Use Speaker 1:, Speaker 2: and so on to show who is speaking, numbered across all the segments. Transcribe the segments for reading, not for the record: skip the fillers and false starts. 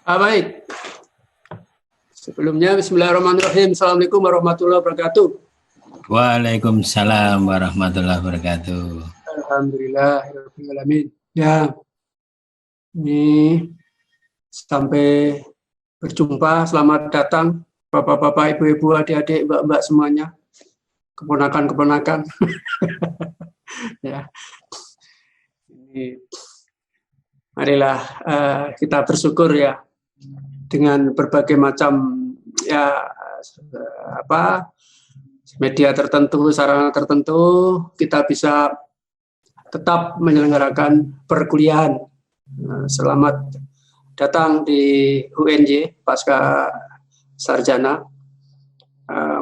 Speaker 1: Baik. Sebelumnya, bismillahirrahmanirrahim. Assalamualaikum warahmatullahi wabarakatuh.
Speaker 2: Waalaikumsalam warahmatullahi wabarakatuh.
Speaker 1: Alhamdulillahirrahmanirrahim. Ya, ini sampai berjumpa. Selamat datang, bapak-bapak, ibu-ibu, adik-adik, mbak-mbak semuanya, keponakan-keponakan. Ya, ini marilah kita bersyukur ya dengan berbagai macam ya media tertentu, sarana tertentu, kita bisa tetap menyelenggarakan perkuliahan. Selamat datang di UNJ pasca sarjana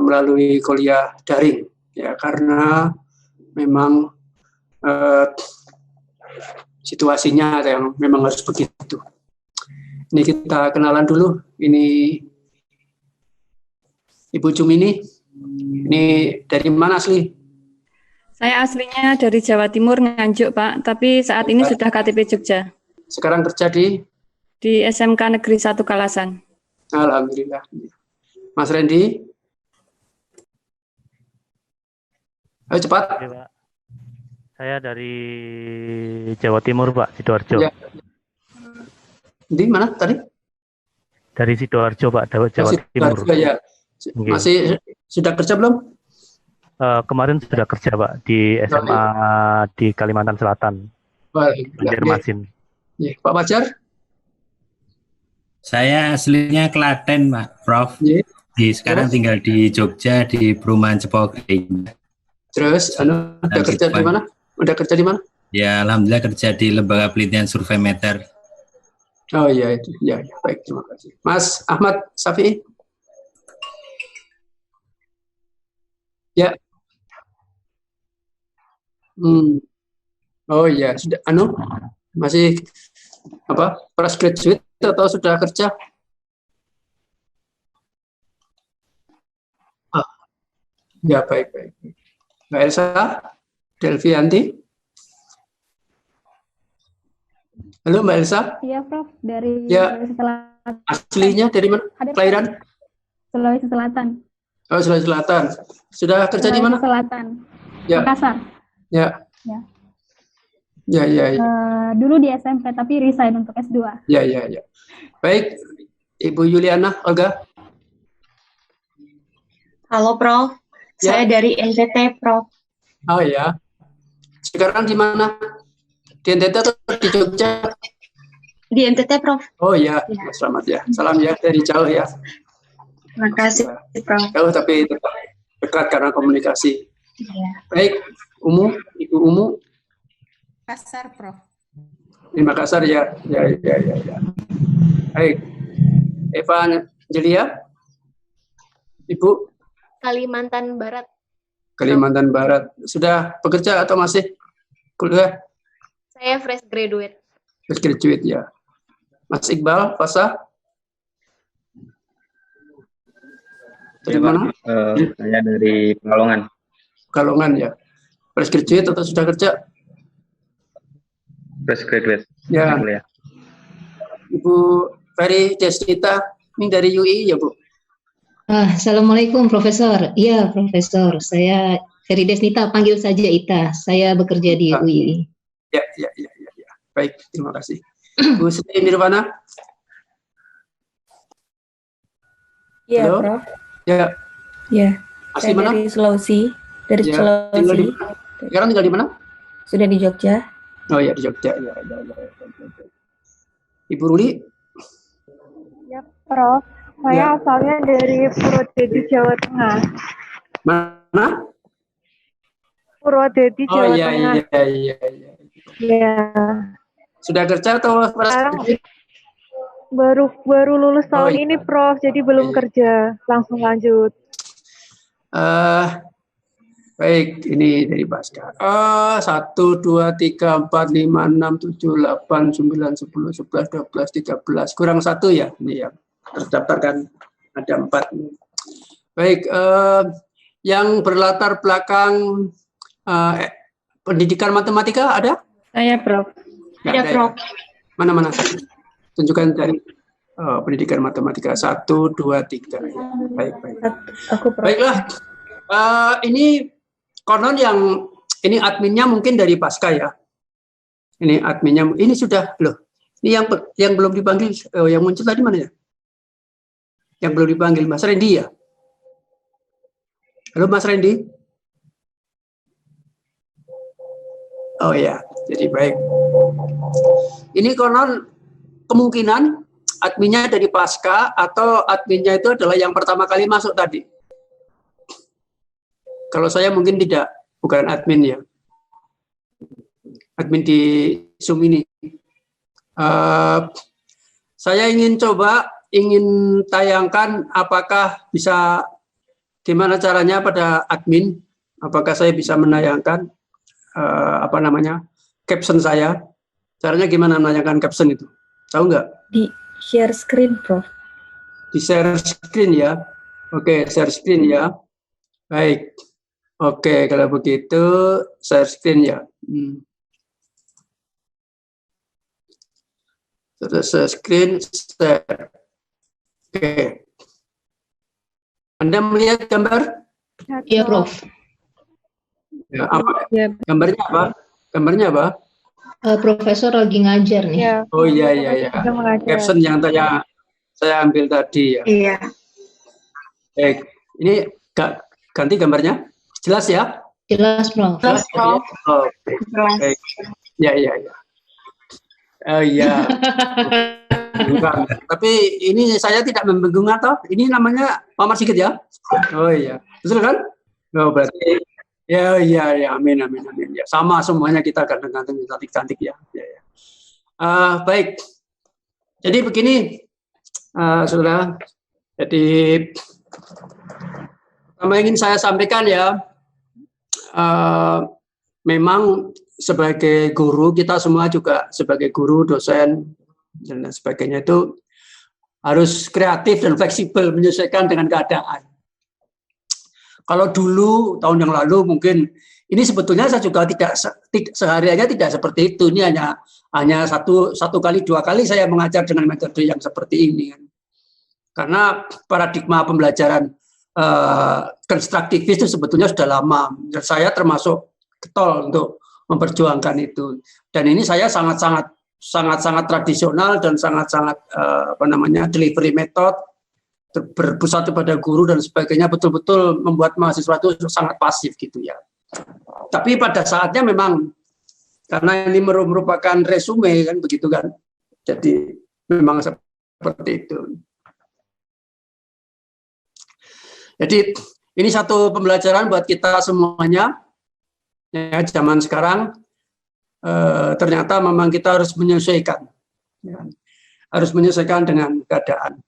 Speaker 1: melalui kuliah daring ya, karena memang situasinya yang memang harus begitu. Ini kita kenalan dulu. Ini Ibu Jumini. Ini dari mana asli?
Speaker 3: Saya aslinya dari Jawa Timur, Nganjuk, Pak. Tapi saat ini sudah KTP Jogja.
Speaker 1: Sekarang kerja di
Speaker 3: SMK Negeri 1 Kalasan.
Speaker 1: Alhamdulillah. Mas Randy? Ayo cepat.
Speaker 4: Oke, Pak. Saya dari Jawa Timur, Pak, Sidoarjo.
Speaker 1: Ya. Di mana tadi?
Speaker 4: Dari Sidoarjo, Pak, Jawa Timur.
Speaker 1: Ya. Masih sudah kerja belum?
Speaker 4: Kemarin sudah kerja, Pak, di SMA di Kalimantan Selatan. Banjarmasin.
Speaker 1: Ya. Pak Fajar?
Speaker 2: Saya aslinya Klaten, Pak, Prof.
Speaker 1: Ya.
Speaker 2: Sekarang tinggal di Jogja di perumahan Cepogeng.
Speaker 1: Terus, udah kerja di mana? Udah kerja di mana?
Speaker 2: Ya, alhamdulillah kerja di Lembaga Penelitian Survei Meter.
Speaker 1: Oh iya itu, ya, baik, terima kasih. Mas Ahmad Safi'i? Ya. Oh iya, sudah masih fresh graduate atau sudah kerja? Ya, baik. Mbak Elsa Delvianti? Halo Mbak Elsa?
Speaker 5: Iya, Prof. Dari
Speaker 1: ya.
Speaker 5: Sulawesi Selatan.
Speaker 1: Aslinya dari mana? Kelahiran?
Speaker 5: Sulawesi Selatan.
Speaker 1: Oh, Sulawesi Selatan. Sudah kerja di mana?
Speaker 5: Sulawesi Selatan.
Speaker 1: Ya.
Speaker 5: Makassar.
Speaker 1: Ya.
Speaker 5: Ya. Dulu di SMP, tapi resign untuk S2.
Speaker 1: Ya. Baik, Ibu Yuliana, Olga.
Speaker 6: Halo, Prof.
Speaker 1: Ya.
Speaker 6: Saya dari NTT, Prof.
Speaker 1: Oh ya. Sekarang di mana? Di NTT atau di Jogja?
Speaker 6: Di NTT, Prof.
Speaker 1: Oh ya, selamat ya. Salam ya dari jauh ya.
Speaker 6: Terima kasih, Prof.
Speaker 1: Jauh tapi tetap dekat karena komunikasi.
Speaker 6: Ya.
Speaker 1: Baik, Ibu Umu.
Speaker 7: Makassar, Prof.
Speaker 1: Di Makassar ya. Baik, Eva Jelia. Ibu.
Speaker 8: Kalimantan Barat.
Speaker 1: Kalimantan Barat. Sudah bekerja atau masih kuliah?
Speaker 8: Saya fresh graduate.
Speaker 1: Fresh graduate ya. Mas Iqbal, Fasa? Dari mana?
Speaker 9: Saya dari Pekalongan.
Speaker 1: Pekalongan ya. Fresh graduate atau sudah kerja?
Speaker 9: Fresh graduate.
Speaker 1: Ya. Ibu Ferry Desnita, ini dari UI ya, Bu?
Speaker 10: Assalamualaikum, Profesor. Iya, Profesor. Saya Ferry Desnita, panggil saja Ita. Saya bekerja di UI.
Speaker 1: Ya. Baik, terima kasih. Bu Sri Nirwana?
Speaker 11: Iya,
Speaker 1: halo?
Speaker 11: Prof.
Speaker 1: Ya. Asli mana?
Speaker 11: Dari Sulawesi. Sulawesi.
Speaker 1: Sekarang tinggal di mana?
Speaker 11: Sudah di Jogja.
Speaker 1: Oh ya, di Jogja. Ya. Ibu Ruli?
Speaker 12: Ya, Prof. Saya asalnya dari Purwodadi, Jawa Tengah.
Speaker 1: Mana?
Speaker 12: Purwodadi, Jawa Tengah.
Speaker 1: Iya. Sudah kerja atau
Speaker 12: baru lulus tahun ini, Prof. Jadi belum kerja, langsung lanjut.
Speaker 1: Baik, ini dari Pasca. 1, 2, 3, 4, 5, 6, 7, 8, 9, 10, 11, 12, 13. Kurang 1 ya, ini ya. Terdaftar kan ada 4. Baik, yang berlatar belakang pendidikan matematika ada?
Speaker 3: Saya, Prof.
Speaker 6: Ada, Prof.
Speaker 1: Mana-mana? Tunjukkan dari. pendidikan matematika 1, 2, 3. Ya. Baik.
Speaker 11: Aku Prof.
Speaker 1: Baiklah, ini konon yang ini adminnya mungkin dari Pasca ya. Ini adminnya, ini sudah loh. Ini yang belum dipanggil, yang muncul tadi mana ya? Yang belum dipanggil Mas Randy ya. Halo Mas Randy. Oh ya, jadi baik. Ini konon kemungkinan adminnya dari Pasca atau adminnya itu adalah yang pertama kali masuk tadi. Kalau saya mungkin tidak, bukan admin ya. Admin di Zoom ini. Saya ingin tayangkan apakah bisa, gimana caranya pada admin, apakah saya bisa menayangkan caption saya. Caranya gimana menayangkan caption itu? Tahu nggak?
Speaker 11: Di share screen, Prof.
Speaker 1: Di share screen ya. Oke, share screen ya. Baik. Oke, kalau begitu share screen ya. Share screen, share. Oke. Anda melihat gambar?
Speaker 10: Iya, Prof.
Speaker 1: Ya, apa? Gambarnya apa? Gambarnya apa?
Speaker 10: Profesor lagi ngajar nih.
Speaker 12: Ya.
Speaker 1: Oh iya. Caption yang saya ambil tadi ya.
Speaker 6: Iya.
Speaker 1: Baik. Ini ganti gambarnya. Jelas ya?
Speaker 10: Jelas, Prof.
Speaker 6: Jelas, Prof.
Speaker 1: Oke. Baik. Ya. Oh iya. Bukan. Tapi ini saya tidak membenggung atau ini namanya Muhammad Sigit ya? Oh iya. Betul kan? Oh berarti ya, amin. Ya, sama semuanya kita kadang-kadang cantik-cantik ya. Baik. Jadi begini, saudara. Jadi pertama ingin saya sampaikan ya, memang sebagai guru, kita semua juga sebagai guru, dosen, dan sebagainya itu harus kreatif dan fleksibel menyesuaikan dengan keadaan. Kalau dulu tahun yang lalu mungkin ini sebetulnya saya juga tidak sehariannya tidak seperti itu. Ini hanya satu kali 2 kali saya mengajar dengan metode yang seperti ini. Karena paradigma pembelajaran konstruktivis itu sebetulnya sudah lama. Dan saya termasuk getol untuk memperjuangkan itu. Dan ini saya sangat tradisional dan sangat delivery method, berpusat kepada guru dan sebagainya, betul-betul membuat mahasiswa itu sangat pasif gitu ya. Tapi pada saatnya memang karena ini merupakan resume kan begitu kan, jadi memang seperti itu. Jadi ini satu pembelajaran buat kita semuanya ya, zaman sekarang ternyata memang kita harus menyesuaikan ya, harus menyesuaikan dengan keadaan.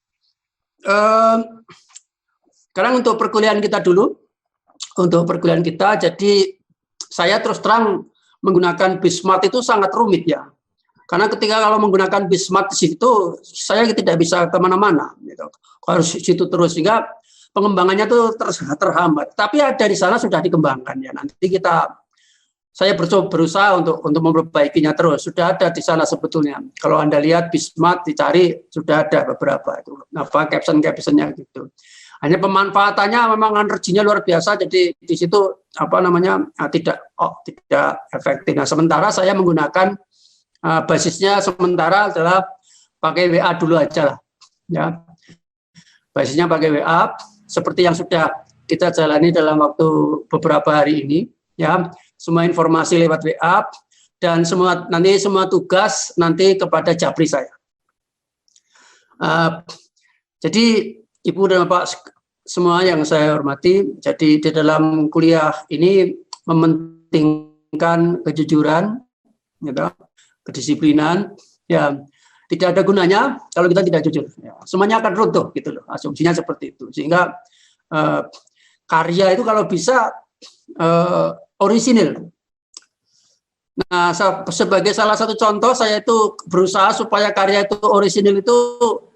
Speaker 1: Sekarang untuk perkuliahan kita dulu. Untuk perkuliahan kita, jadi saya terus terang menggunakan Bismart itu sangat rumit ya. Karena ketika kalau menggunakan Bismart di situ, saya tidak bisa kemana-mana. Gitu. Harus di situ terus, sehingga pengembangannya itu terhambat. Tapi dari sana sudah dikembangkan ya. Nanti saya berusaha untuk memperbaikinya terus. Sudah ada di sana sebetulnya. Kalau Anda lihat Bismart dicari sudah ada beberapa itu. Caption-captionnya gitu. Hanya pemanfaatannya memang energinya luar biasa. Jadi di situ tidak efektif. Nah, sementara saya menggunakan basisnya sementara adalah pakai WA dulu aja lah. Ya. Basisnya pakai WA seperti yang sudah kita jalani dalam waktu beberapa hari ini. Ya. Semua informasi lewat WA dan semua tugas nanti kepada Japri saya. Jadi Ibu dan Bapak semua yang saya hormati, jadi di dalam kuliah ini mementingkan kejujuran, gitu, kedisiplinan. Ya, tidak ada gunanya kalau kita tidak jujur. Ya, semuanya akan runtuh, gitu loh. Asumsinya seperti itu. Sehingga karya itu kalau bisa orisinil. Nah, sebagai salah satu contoh, saya itu berusaha supaya karya itu orisinil itu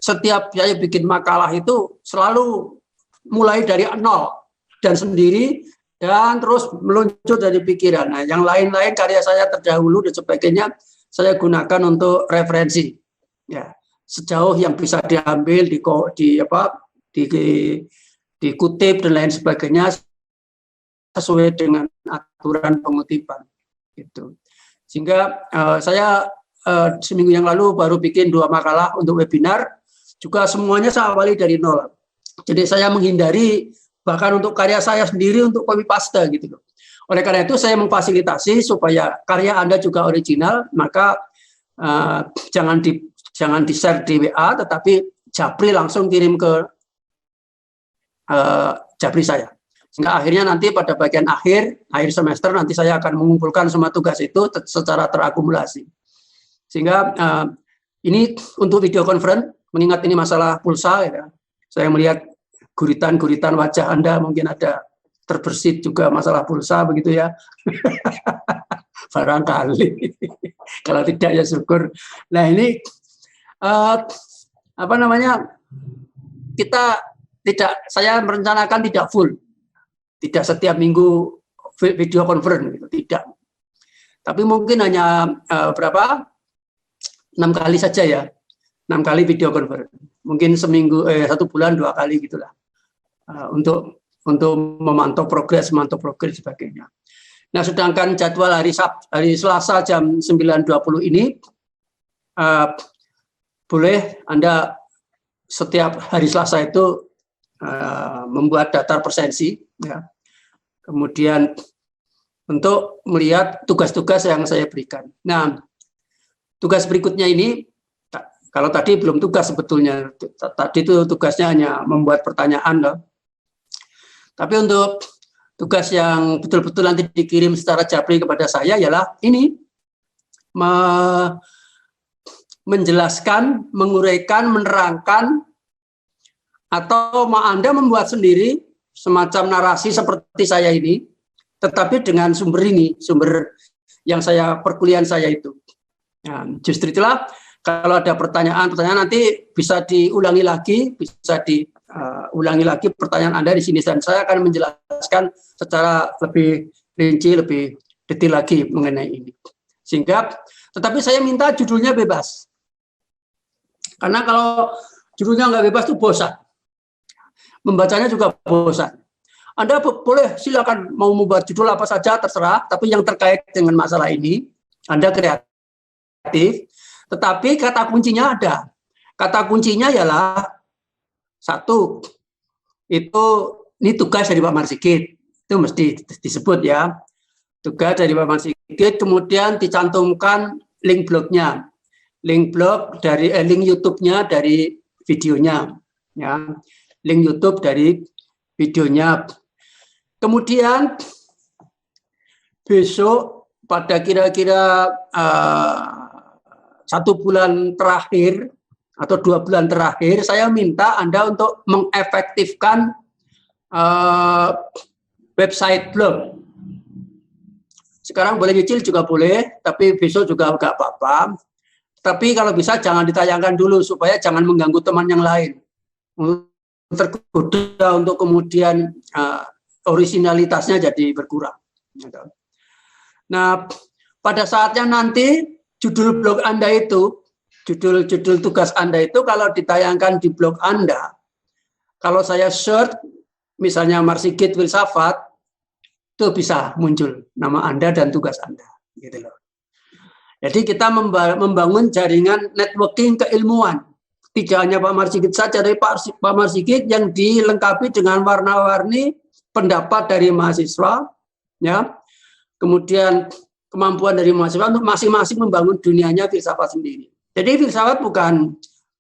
Speaker 1: setiap saya bikin makalah itu selalu mulai dari nol dan sendiri dan terus meluncur dari pikiran. Nah, yang lain-lain karya saya terdahulu dan sebagainya saya gunakan untuk referensi. Ya, sejauh yang bisa diambil, dikutip dan lain sebagainya sesuai dengan aturan pengutipan. Gitu. Sehingga saya seminggu yang lalu baru bikin 2 makalah untuk webinar, juga semuanya saya awali dari nol. Jadi saya menghindari bahkan untuk karya saya sendiri untuk copy paste gitu loh. Oleh karena itu saya memfasilitasi supaya karya Anda juga original, maka jangan di-share di WA, tetapi Japri langsung kirim ke Japri saya. Sehingga akhirnya nanti pada bagian akhir semester nanti saya akan mengumpulkan semua tugas itu secara terakumulasi. Sehingga ini untuk video conference, mengingat ini masalah pulsa, ya, saya melihat guritan-guritan wajah Anda mungkin ada terbersit juga masalah pulsa begitu ya. Barangkali. Kalau tidak ya syukur. Nah ini saya merencanakan tidak full, tidak setiap minggu video conference gitu, tidak. Tapi mungkin hanya 6 kali saja ya, 6 kali video conference. Mungkin seminggu 1 bulan 2 kali gitulah, untuk memantau progres sebagainya. Nah, sedangkan jadwal hari Selasa jam 9.20 ini, boleh Anda setiap hari Selasa itu membuat daftar presensi, ya. Kemudian untuk melihat tugas-tugas yang saya berikan. Nah, tugas berikutnya ini, kalau tadi belum tugas sebetulnya, tadi itu tugasnya hanya membuat pertanyaan loh. Tapi untuk tugas yang betul-betul nanti dikirim secara Japri kepada saya ialah ini, menjelaskan, menguraikan, menerangkan, atau mau Anda membuat sendiri semacam narasi seperti saya ini, tetapi dengan sumber yang perkuliahan saya itu. Nah, justru itulah kalau ada pertanyaan nanti bisa diulangi lagi, pertanyaan Anda di sini, dan saya akan menjelaskan secara lebih rinci, lebih detail lagi mengenai ini. Tetapi saya minta judulnya bebas. Karena kalau judulnya nggak bebas itu bosan. Membacanya juga bosan. Anda boleh silakan mau membuat judul apa saja terserah, tapi yang terkait dengan masalah ini Anda kreatif. Tetapi kata kuncinya ada. Kata kuncinya ialah 1, ini tugas dari Pak Marsikit, itu mesti disebut ya. Tugas dari Pak Marsikit, kemudian dicantumkan link blognya, link YouTube-nya dari videonya, ya, link YouTube dari videonya. Kemudian besok pada kira-kira 1 bulan terakhir atau 2 bulan terakhir, saya minta Anda untuk mengefektifkan website blog. Sekarang boleh nyicil juga boleh, tapi besok juga nggak apa-apa. Tapi kalau bisa jangan ditayangkan dulu supaya jangan mengganggu teman yang lain. Tergoda untuk kemudian originalitasnya jadi berkurang. Nah, pada saatnya nanti judul blog Anda itu, judul tugas Anda itu kalau ditayangkan di blog Anda, kalau saya search misalnya Marsikit Filsafat, itu bisa muncul nama Anda dan tugas Anda, gitu loh. Jadi kita membangun jaringan networking keilmuan. Tidak hanya Pak Marsikit saja, dari Pak Marsikit yang dilengkapi dengan warna-warni pendapat dari mahasiswa, ya. Kemudian kemampuan dari mahasiswa untuk masing-masing membangun dunianya filsafat sendiri. Jadi filsafat bukan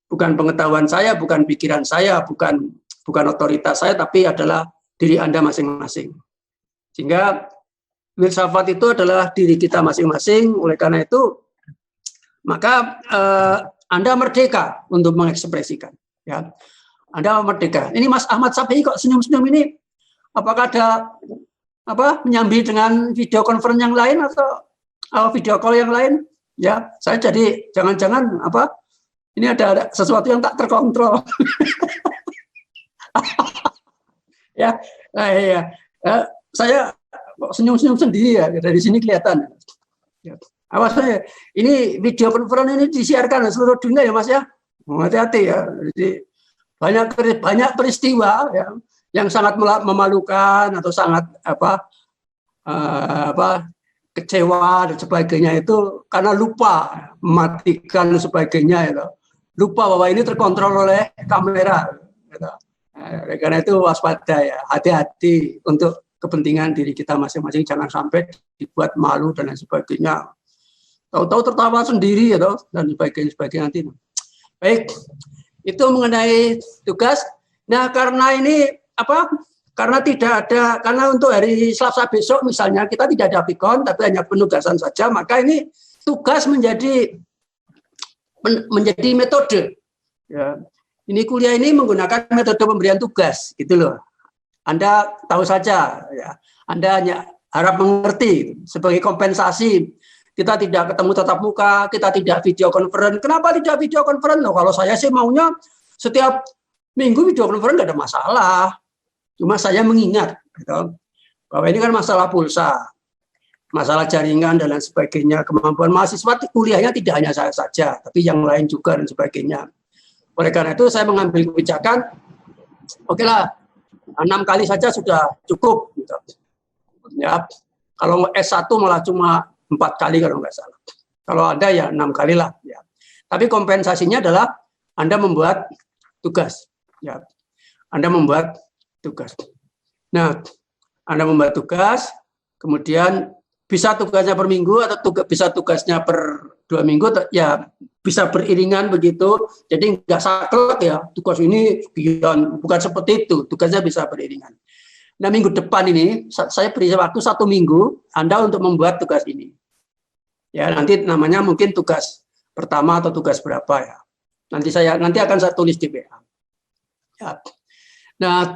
Speaker 1: pengetahuan saya, bukan pikiran saya, bukan otoritas saya, tapi adalah diri Anda masing-masing. Sehingga filsafat itu adalah diri kita masing-masing. Oleh karena itu, maka Anda merdeka untuk mengekspresikan. Ya, Anda merdeka. Ini Mas Ahmad Safi kok senyum-senyum ini? Apakah ada menyambi dengan video conference yang lain atau video call yang lain? Ya, saya jadi jangan-jangan ini ada sesuatu yang tak terkontrol. Ya, saya senyum-senyum sendiri ya, dari sini kelihatan. Ya. Awas saya, ini video conference ini disiarkan di seluruh dunia ya Mas ya. Hati-hati ya. Jadi banyak peristiwa ya, yang sangat memalukan atau sangat kecewa dan sebagainya itu karena lupa mematikan dan sebagainya itu. Lupa bahwa ini terkontrol oleh kamera. Gitu. Karena itu waspada ya, hati-hati untuk kepentingan diri kita masing-masing, jangan sampai dibuat malu dan lain sebagainya. Tahu-tahu tertawa sendiri ya, dan sebagainya nanti. Baik, itu mengenai tugas. Nah, karena ini karena untuk hari Selasa besok misalnya kita tidak ada pikon tapi hanya penugasan saja, maka ini tugas menjadi metode. Ya. Ini kuliah ini menggunakan metode pemberian tugas, gitu loh. Anda tahu saja, ya. Anda hanya harap mengerti sebagai kompensasi. Kita tidak ketemu tatap muka, kita tidak video conference. Kenapa tidak video conference? Loh, kalau saya sih maunya setiap minggu video conference nggak ada masalah. Cuma saya mengingat, gitu, bahwa ini kan masalah pulsa, masalah jaringan dan lain sebagainya. Kemampuan mahasiswa kuliahnya tidak hanya saya saja, tapi yang lain juga dan sebagainya. Oleh karena itu saya mengambil kebijakan, oke lah, 6 kali saja sudah cukup. Gitu. Ya, kalau S1 malah cuma 4 kali kalau nggak salah. Kalau ada ya 6 kali lah. Ya. Tapi kompensasinya adalah Anda membuat tugas. Ya. Anda membuat tugas. Nah, Anda membuat tugas, kemudian bisa tugasnya per minggu atau bisa tugasnya per 2 minggu, ya bisa beriringan begitu. Jadi nggak saklek ya, tugas ini sekian, bukan seperti itu. Tugasnya bisa beriringan. Nah, minggu depan ini saya beri waktu 1 minggu Anda untuk membuat tugas ini. Ya, nanti namanya mungkin tugas pertama atau tugas berapa ya. Nanti akan saya tulis di WA. Ya. Nah,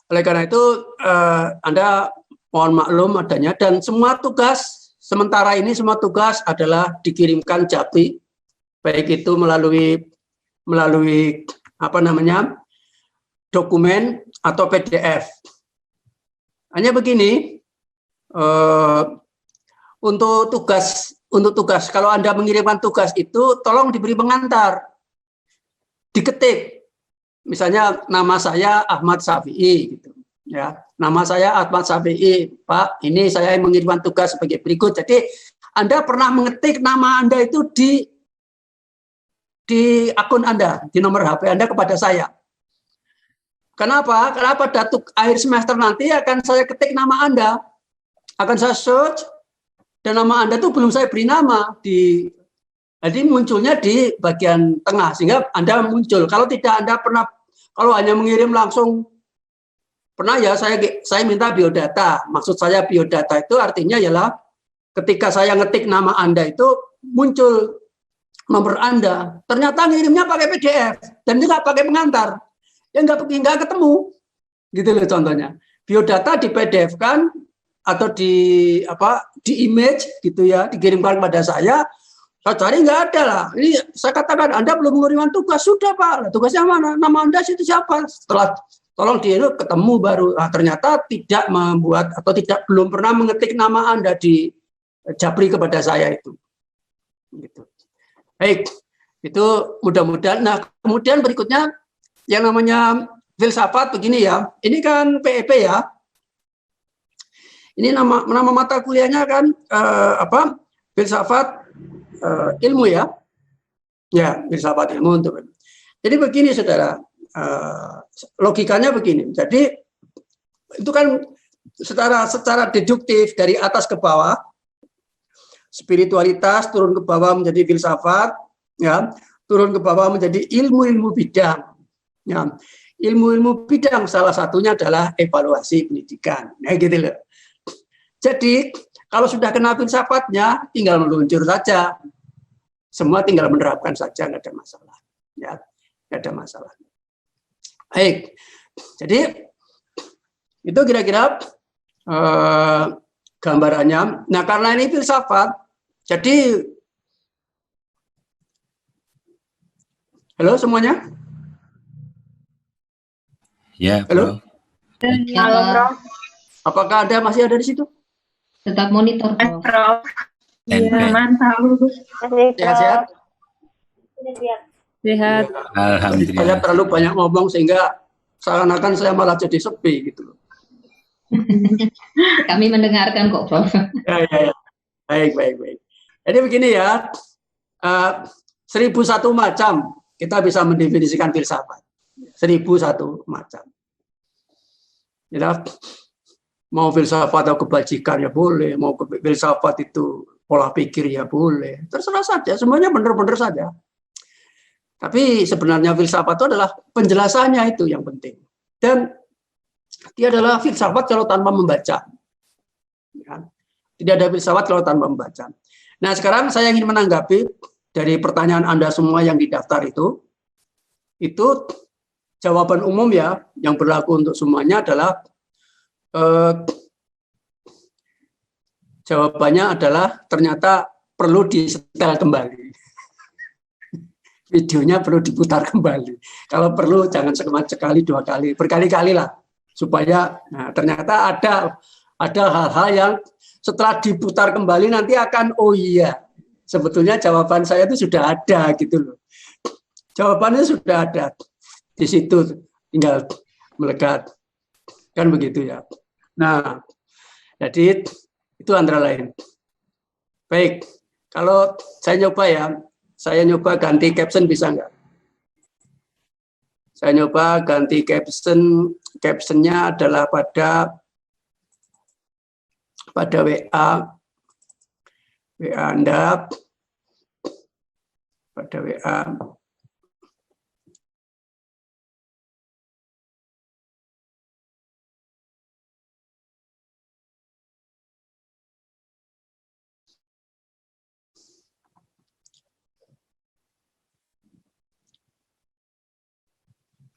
Speaker 1: oleh karena itu Anda mohon maklum adanya, dan semua tugas sementara ini semua tugas adalah dikirimkan Japri, baik itu melalui dokumen atau PDF. Hanya begini, untuk tugas kalau Anda mengirimkan tugas itu tolong diberi pengantar, diketik, misalnya nama saya Ahmad Syafi'i gitu. Ya, nama saya Ahmad Syafi'i, Pak. Ini saya mengirimkan tugas sebagai berikut. Jadi Anda pernah mengetik nama Anda itu di akun Anda, di nomor HP Anda kepada saya. Kenapa? Karena pada akhir semester nanti akan saya ketik nama Anda, akan saya search, dan nama Anda itu belum saya beri nama jadi munculnya di bagian tengah sehingga Anda muncul. Kalau tidak Anda pernah, kalau hanya mengirim langsung. Pernah ya saya minta biodata. Maksud saya biodata itu artinya ialah ketika saya ngetik nama Anda itu muncul nomor Anda. Ternyata ngirimnya pakai PDF dan juga pakai pengantar. Ya nggak ketemu. Gitu loh contohnya. Biodata di PDF kan atau di image gitu ya, dikirimkan kepada saya cari nggak ada lah. Ini saya katakan Anda belum mengirimkan tugas. Sudah Pak. Tugasnya mana? Nama Anda situ siapa? Setelah tolong dia ketemu baru, ternyata tidak membuat atau belum pernah mengetik nama Anda di Japri kepada saya itu. Gitu. Baik, itu mudah-mudahan. Nah, kemudian berikutnya yang namanya filsafat begini ya. Ini kan PEP ya. Ini nama mata kuliahnya kan filsafat ilmu ya. Ya, filsafat ilmu untuk. Jadi begini Saudara. Logikanya begini. Jadi itu kan secara deduktif dari atas ke bawah, spiritualitas turun ke bawah menjadi filsafat, ya, turun ke bawah menjadi ilmu-ilmu bidang. Ya, ilmu-ilmu bidang salah satunya adalah evaluasi pendidikan. Nah, gitu loh. Jadi kalau sudah kena filsafatnya, tinggal meluncur saja. Semua tinggal menerapkan saja, nggak ada masalah. Ya, nggak ada masalah. Baik, jadi itu kira-kira gambarannya. Nah, karena ini filsafat, jadi halo semuanya.
Speaker 2: Ya,
Speaker 1: halo.
Speaker 6: Halo, Prof.
Speaker 1: Apakah masih ada di situ?
Speaker 10: Tetap monitor, Prof.
Speaker 6: Iya, mantap.
Speaker 1: Sehat-sehat.
Speaker 3: Sehat.
Speaker 2: Alhamdulillah.
Speaker 1: Saya terlalu banyak ngomong sehingga seakan-akan saya malah jadi sepi gitu.
Speaker 10: Kami mendengarkan kok, Prof.
Speaker 1: Ya. Baik. Jadi begini ya, 1001 macam kita bisa mendefinisikan filsafat. 1001 macam. Ya, mau filsafat atau kebajikan ya boleh, mau filsafat itu pola pikir ya boleh, terserah saja, semuanya benar-benar saja. Tapi sebenarnya filsafat itu adalah penjelasannya itu yang penting. Dan dia adalah filsafat kalau tanpa membaca. Ya. Tidak ada filsafat kalau tanpa membaca. Nah, sekarang saya ingin menanggapi dari pertanyaan Anda semua yang didaftar itu jawaban umum ya, yang berlaku untuk semuanya adalah jawabannya adalah ternyata perlu disetel kembali. Videonya perlu diputar kembali. Kalau perlu jangan sekali, 2 kali, berkali-kali lah. Supaya ternyata ada hal-hal yang setelah diputar kembali nanti akan, oh iya, sebetulnya jawaban saya itu sudah ada gitu loh. Jawabannya sudah ada. Di situ tinggal melekat. Kan begitu ya. Nah, jadi itu antara lain. Baik, kalau saya nyoba ganti caption bisa nggak? Saya nyoba ganti captionnya adalah pada WA Anda, pada WA.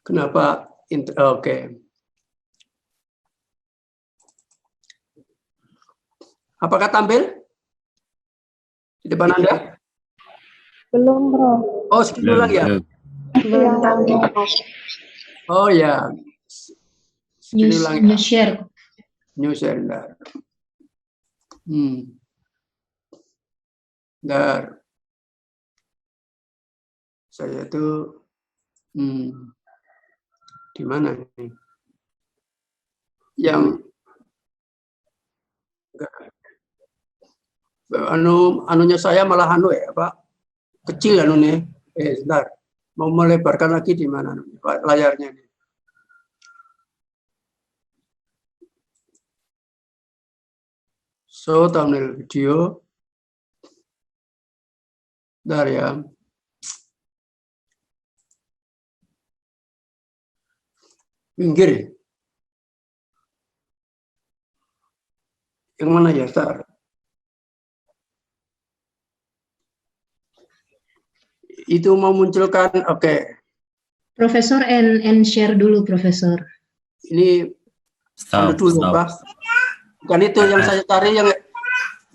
Speaker 1: Kenapa? Oke. Apakah tampil di depan Anda?
Speaker 12: Belum, Bro.
Speaker 1: Oh, segitu lagi ya?
Speaker 12: Belum.
Speaker 1: Oh ya.
Speaker 10: New share.
Speaker 1: New share. Bentar. Saya tuh di mana nih? Yang anunya saya malah ya, Pak. Kecil anunya. Sebentar. Mau melebarkan lagi di mana Pak layarnya nih? So, thumbnail video. Bentar ya. Minggir. Yang mana ya, Star? Itu mau munculkan, oke.
Speaker 10: Profesor and share dulu, Profesor.
Speaker 1: Ini dulu, Pak. Bukan itu yang saya cari, yang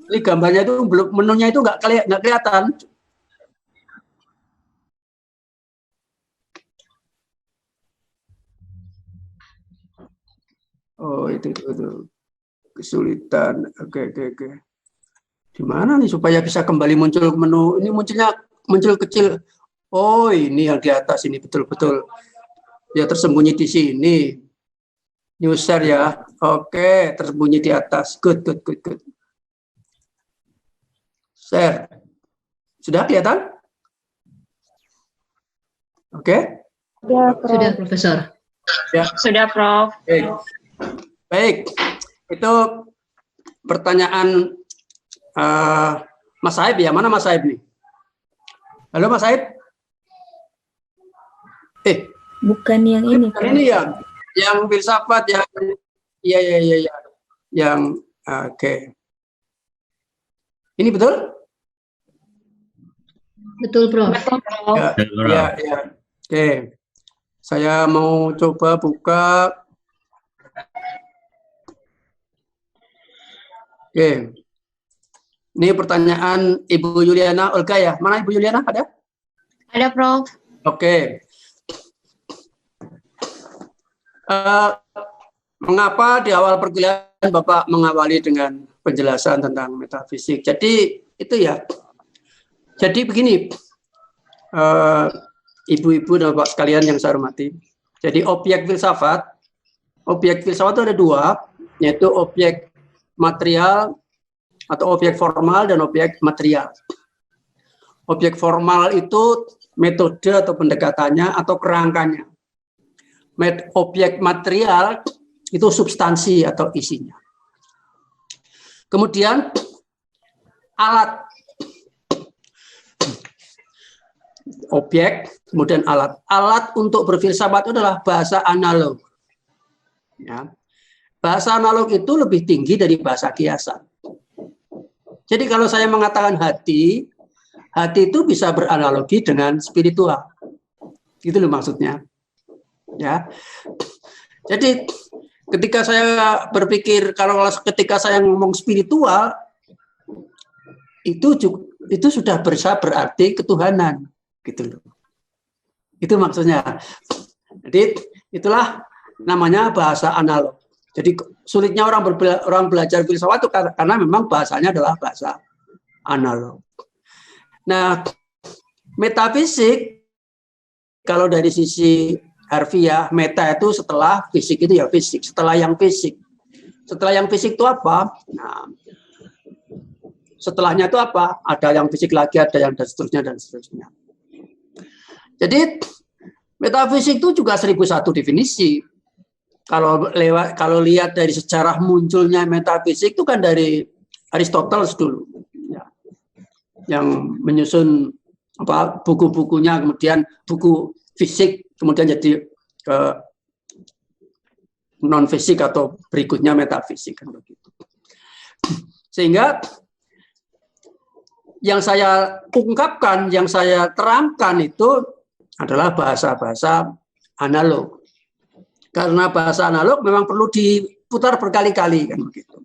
Speaker 1: ini gambarnya itu belum, menunya itu nggak kelihatan. Oh, itu kesulitan. Oke. Di mana nih supaya bisa kembali muncul menu? Ini muncul kecil. Oh, ini yang di atas ini betul-betul. Ya tersembunyi di sini. New share ya. Oke, tersembunyi di atas. Good. Share. Sudah kelihatan? Oke?
Speaker 12: Ya, Prof.
Speaker 10: Sudah, Profesor.
Speaker 8: Ya. Sudah, Prof.
Speaker 1: Baik. Itu pertanyaan Mas Saib ya. Mana Mas Saib nih? Halo Mas Saib?
Speaker 11: Bukan yang ini.
Speaker 1: Bukan ini ya. Yang filsafat yang iya. Yang oke. Ini betul?
Speaker 10: Betul, Prof.
Speaker 1: Ya. Oke. Saya mau coba buka. Oke. Ini pertanyaan Ibu Yuliana Olga ya. Mana Ibu Yuliana? Ada?
Speaker 8: Ada, Prof.
Speaker 1: Oke. Mengapa di awal perkuliahan Bapak mengawali dengan penjelasan tentang metafisik? Jadi itu ya. Jadi begini. ibu-ibu dan bapak sekalian yang saya hormati. Jadi objek filsafat itu ada dua, yaitu objek material atau objek formal dan objek material. Objek formal itu metode atau pendekatannya atau kerangkanya. Objek material itu substansi atau isinya. Kemudian alat. Objek, kemudian alat. Alat untuk berfilsafat itu adalah bahasa analog. Ya. Bahasa analog itu lebih tinggi dari bahasa kiasan. Jadi kalau saya mengatakan hati itu bisa beranalogi dengan spiritual. Itu loh maksudnya. Ya. Jadi ketika saya berpikir ketika saya ngomong spiritual itu sudah berarti ketuhanan. Gitu loh. Itu maksudnya. Jadi itulah namanya bahasa analog. Jadi sulitnya orang belajar filsafat itu karena memang bahasanya adalah bahasa analog. Nah, metafisik kalau dari sisi harfiah, meta itu setelah fisik itu ya fisik, setelah yang fisik. Setelah yang fisik itu apa? Nah, setelahnya itu apa? Ada yang fisik lagi, ada yang dan seterusnya. Jadi metafisik itu juga 1001 definisi. Kalau lihat dari sejarah munculnya metafisik itu kan dari Aristoteles dulu, ya, yang menyusun buku-bukunya, kemudian buku fisik, kemudian jadi ke non fisik atau berikutnya metafisik kan begitu. Sehingga yang saya ungkapkan, yang saya terangkan itu adalah bahasa-bahasa analog. Karena bahasa analog memang perlu diputar berkali-kali kan begitu.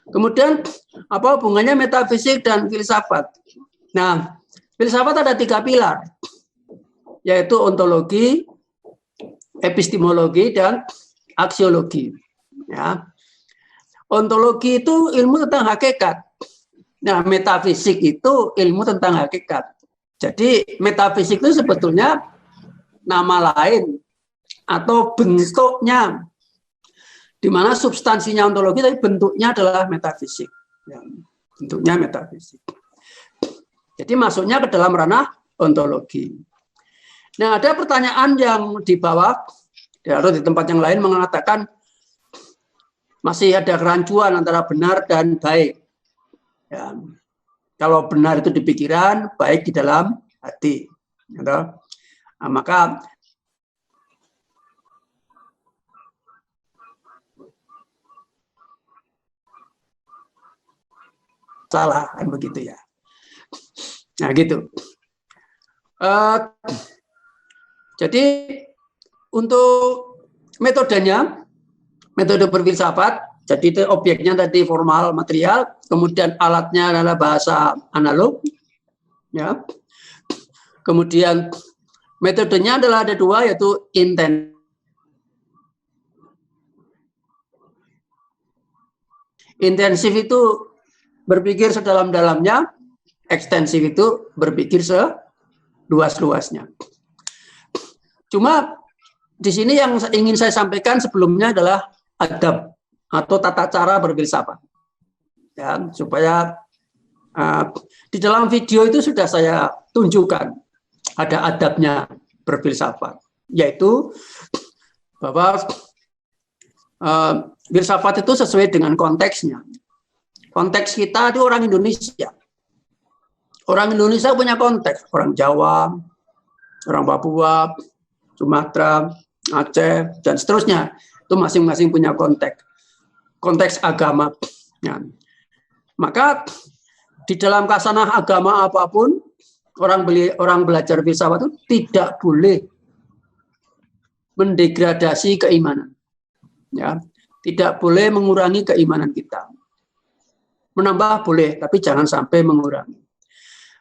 Speaker 1: Kemudian apa hubungannya metafisik dan filsafat? Nah, filsafat ada 3 pilar, yaitu ontologi, epistemologi, dan aksiologi. Ya. Ontologi itu ilmu tentang hakikat. Nah, metafisik itu ilmu tentang hakikat. Jadi metafisik itu sebetulnya nama lain atau bentuknya, di mana substansinya ontologi tapi bentuknya adalah metafisik. Ya, bentuknya metafisik. Jadi masuknya ke dalam ranah ontologi. Nah, ada pertanyaan yang di bawah atau di tempat yang lain mengatakan masih ada kerancuan antara benar dan baik. Ya. Kalau benar itu di pikiran, baik di dalam hati. Nah, maka salah kan begitu ya. Nah gitu. Jadi untuk metodenya, metode berfilsafat, jadi itu objeknya tadi formal material, kemudian alatnya adalah bahasa analog, ya. Kemudian metodenya adalah ada 2, yaitu intensif itu berpikir sedalam-dalamnya, ekstensif itu berpikir seluas-luasnya. Cuma di sini yang ingin saya sampaikan sebelumnya adalah adab atau tata cara berfilsafat. Ya, supaya di dalam video itu sudah saya tunjukkan ada adabnya berfilsafat, yaitu bahwa filsafat itu sesuai dengan konteksnya. Konteks kita itu orang Indonesia. Orang Indonesia punya konteks, orang Jawa, orang Papua, Sumatera, Aceh, dan seterusnya. Itu masing-masing punya konteks agama. Ya. Maka di dalam kasanah agama apapun, orang belajar filsafat itu tidak boleh mendegradasi keimanan. Ya. Tidak boleh mengurangi keimanan kita. Menambah boleh, tapi jangan sampai mengurangi.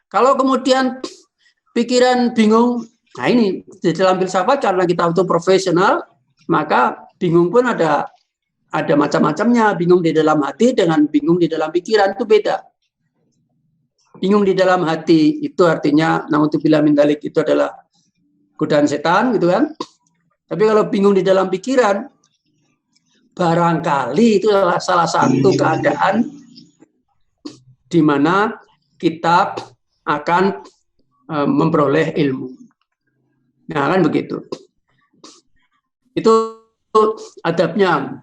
Speaker 1: Kalau kemudian pikiran bingung, nah ini di dalam filsafat karena kita itu profesional, maka bingung pun ada macam-macamnya. Bingung di dalam hati dengan bingung di dalam pikiran itu beda. bingung di dalam hati itu artinya naudzubillah min dzalik, itu adalah godaan setan gitu kan. Tapi kalau bingung di dalam pikiran, barangkali itu adalah salah satu keadaan di mana kita akan memperoleh ilmu. Nah, kan begitu. Itu adabnya.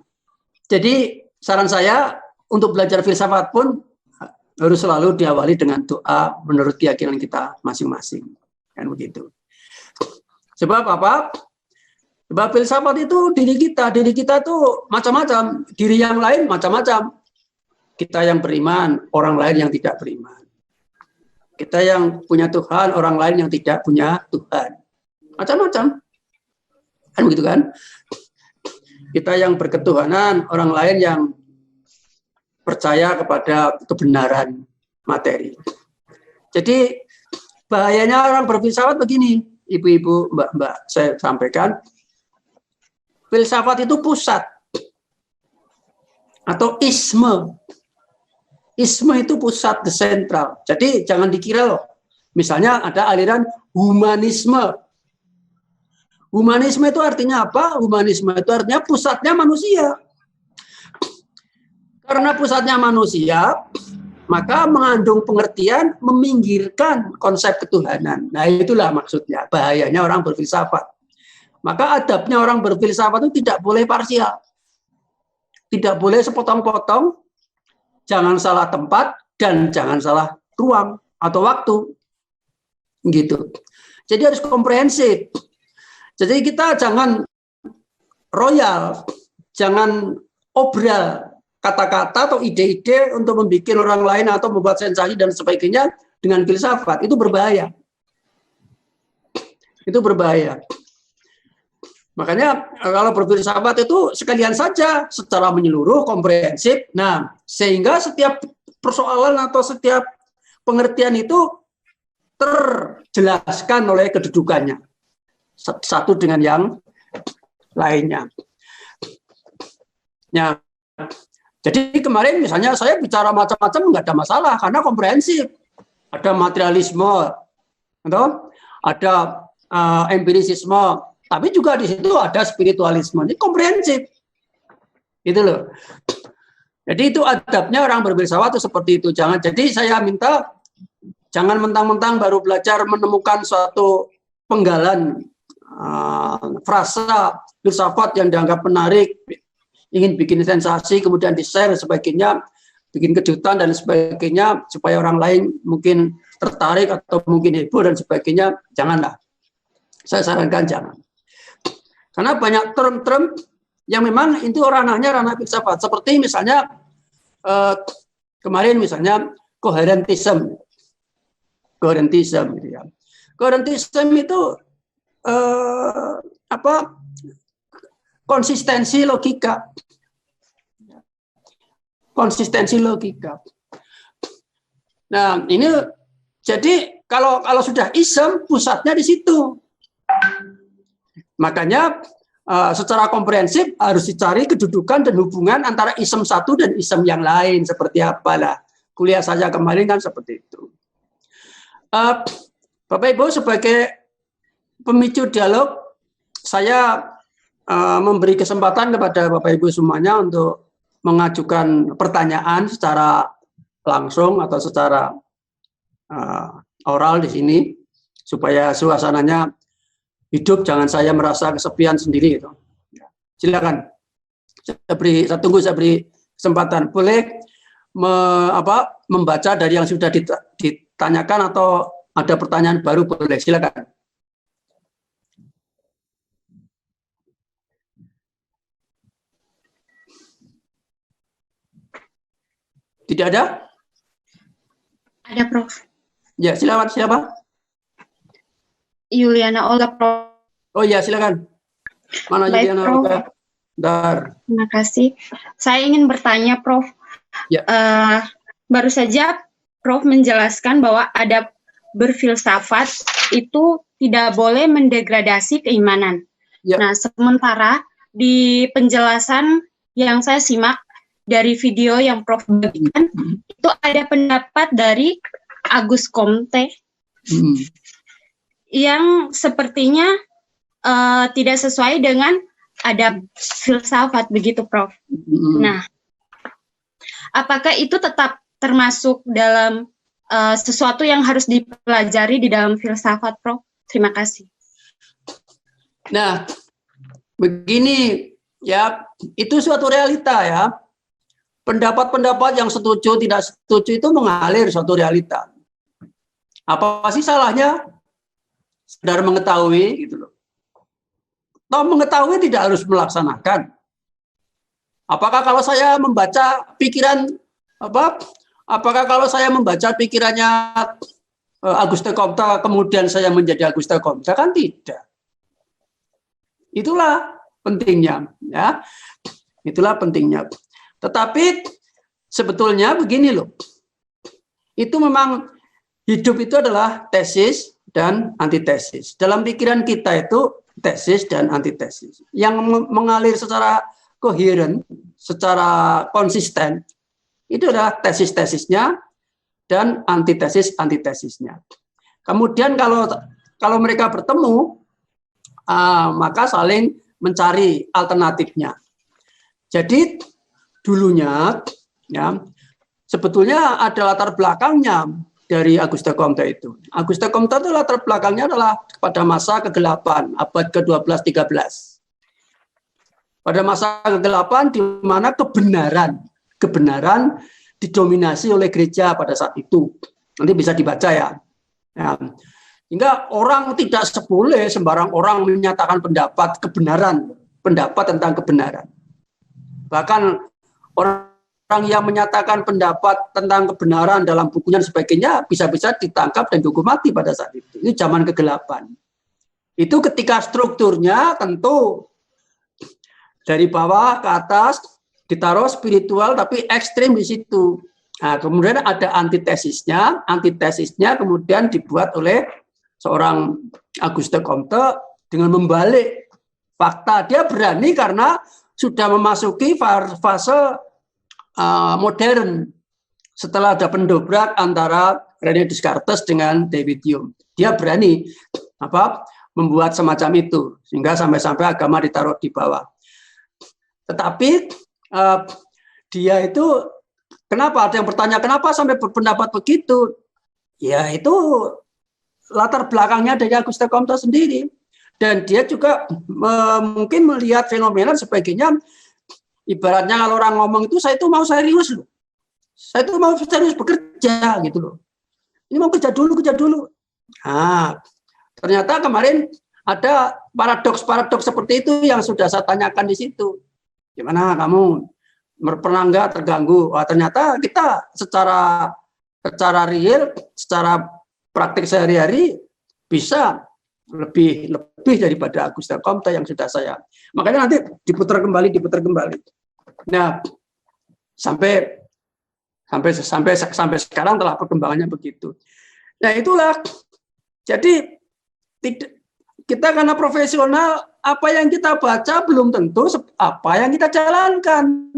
Speaker 1: Jadi saran saya untuk belajar filsafat pun harus selalu diawali dengan doa menurut keyakinan kita masing-masing. Kan begitu. Sebab apa? Sebab filsafat itu diri kita tuh macam-macam, diri yang lain macam-macam. Kita yang beriman, orang lain yang tidak beriman. Kita yang punya Tuhan, orang lain yang tidak punya Tuhan. Macam-macam. Kan begitu kan? Kita yang berketuhanan, orang lain yang percaya kepada kebenaran materi. Jadi bahayanya orang berfilsafat begini, ibu-ibu, mbak-mbak, saya sampaikan, filsafat itu pusat atau isme. Isme itu pusat, the central. Jadi jangan dikira loh. Misalnya ada aliran humanisme. Humanisme itu artinya apa? Humanisme itu artinya pusatnya manusia. Karena pusatnya manusia, maka mengandung pengertian meminggirkan konsep ketuhanan. Nah, itulah maksudnya, bahayanya orang berfilsafat. Maka adabnya orang berfilsafat itu tidak boleh parsial. Tidak boleh sepotong-potong, jangan salah tempat, dan jangan salah ruang atau waktu. Gitu. Jadi harus komprehensif. Jadi kita jangan royal, jangan obral kata-kata atau ide-ide untuk membuat orang lain atau membuat sensasi dan sebagainya dengan filsafat. Itu berbahaya. Itu berbahaya. Makanya kalau berfilsafat itu sekalian saja secara menyeluruh, komprehensif. Nah, sehingga setiap persoalan atau setiap pengertian itu terjelaskan oleh kedudukannya. Satu dengan yang lainnya. Ya, jadi kemarin misalnya saya bicara macam-macam nggak ada masalah karena komprehensif. Ada materialisme, atau ada empirisisme, tapi juga di situ ada spiritualisme. Ini komprehensif, itu loh. Jadi itu adabnya orang berfilsafat itu seperti itu. Jangan. Jadi saya minta jangan mentang-mentang baru belajar menemukan suatu penggalan frasa filsafat yang dianggap menarik, ingin bikin sensasi, kemudian di-share dan sebagainya, bikin kejutan dan sebagainya, supaya orang lain mungkin tertarik atau mungkin heboh dan sebagainya, janganlah. Saya sarankan jangan. Karena banyak term-term yang memang itu ranahnya ranah filsafat. Seperti misalnya kemarin misalnya koherentisme gitu ya. Koherentisme itu konsistensi logika. Konsistensi logika. Nah, ini jadi kalau sudah isem pusatnya di situ. Makanya secara komprehensif harus dicari kedudukan dan hubungan antara isem satu dan isem yang lain seperti apalah. Kuliah saya kemarin kan seperti itu. Bapak Ibu, sebagai pemicu dialog, saya memberi kesempatan kepada Bapak Ibu semuanya untuk mengajukan pertanyaan secara langsung atau secara oral di sini, supaya suasananya hidup, jangan saya merasa kesepian sendiri. Gitu. Silakan. Saya beri kesempatan. Boleh membaca dari yang sudah ditanyakan atau ada pertanyaan baru, boleh. Silakan. Tidak ada?
Speaker 8: Ada, Prof.
Speaker 1: Ya, silakan. Siapa?
Speaker 8: Yuliana Olga, Prof.
Speaker 1: Oh ya, silakan. Mana
Speaker 8: Baik,
Speaker 1: Yuliana
Speaker 8: Prof.
Speaker 1: Olga? Bentar.
Speaker 8: Terima kasih. Saya ingin bertanya, Prof.
Speaker 1: Ya.
Speaker 8: Baru saja Prof menjelaskan bahwa adab berfilsafat itu tidak boleh mendegradasi keimanan.
Speaker 1: Ya.
Speaker 8: Nah, sementara di penjelasan yang saya simak dari video yang Prof bagikan, itu ada pendapat dari Agus Comte yang sepertinya tidak sesuai dengan adab filsafat begitu, Prof. Nah, apakah itu tetap termasuk dalam sesuatu yang harus dipelajari di dalam filsafat, Prof? Terima kasih.
Speaker 1: Nah, begini ya, itu suatu realita ya. Pendapat-pendapat yang setuju tidak setuju itu mengalir suatu realita. Apa sih salahnya? Sekedar mengetahui gitu loh. Toh mengetahui tidak harus melaksanakan. Apakah kalau saya membaca pikiran apakah kalau saya membaca pikirannya Auguste Comte kemudian saya menjadi Auguste Comte? Kan tidak. Itulah pentingnya ya. Itulah pentingnya. Tetapi sebetulnya begini loh. Itu memang hidup itu adalah tesis dan antitesis. Dalam pikiran kita itu tesis dan antitesis. Yang mengalir secara koheren, secara konsisten, itu adalah tesis-tesisnya dan antitesis-antitesisnya. Kemudian kalau mereka bertemu, maka saling mencari alternatifnya. Jadi dulunya, ya, sebetulnya ada latar belakangnya dari Auguste Comte itu. Auguste Comte itu latar belakangnya adalah pada masa kegelapan, abad ke-12-13. Pada masa kegelapan di mana kebenaran didominasi oleh gereja pada saat itu. Nanti bisa dibaca ya. Hingga orang tidak boleh sembarang orang menyatakan pendapat tentang kebenaran. Bahkan orang yang menyatakan pendapat tentang kebenaran dalam bukunya dan sebagainya bisa-bisa ditangkap dan dihukum mati pada saat itu. Ini zaman kegelapan. Itu ketika strukturnya tentu dari bawah ke atas ditaruh spiritual tapi ekstrim di situ. Nah, kemudian ada antitesisnya kemudian dibuat oleh seorang Auguste Comte dengan membalik fakta. Dia berani karena sudah memasuki fase modern setelah ada pendobrak antara René Descartes dengan David Hume. Dia berani membuat semacam itu sehingga sampai-sampai agama ditaruh di bawah. Tetapi dia itu kenapa ada yang bertanya kenapa sampai berpendapat begitu? Ya itu latar belakangnya dari Auguste Comte sendiri. Dan dia juga mungkin melihat fenomena sebagainya. Ibaratnya kalau orang ngomong itu saya itu mau serius loh. Saya itu mau serius bekerja gitu loh. Ini mau kerja dulu. Nah, ternyata kemarin ada paradoks seperti itu yang sudah saya tanyakan di situ. Gimana kamu pernah nggak terganggu? Wah, ternyata kita secara real, secara praktik sehari-hari bisa lebih daripada Auguste Comte yang sudah saya. Makanya nanti diputar kembali. Nah, sampai sekarang telah perkembangannya begitu. Nah, itulah. Jadi kita karena profesional, apa yang kita baca belum tentu apa yang kita jalankan.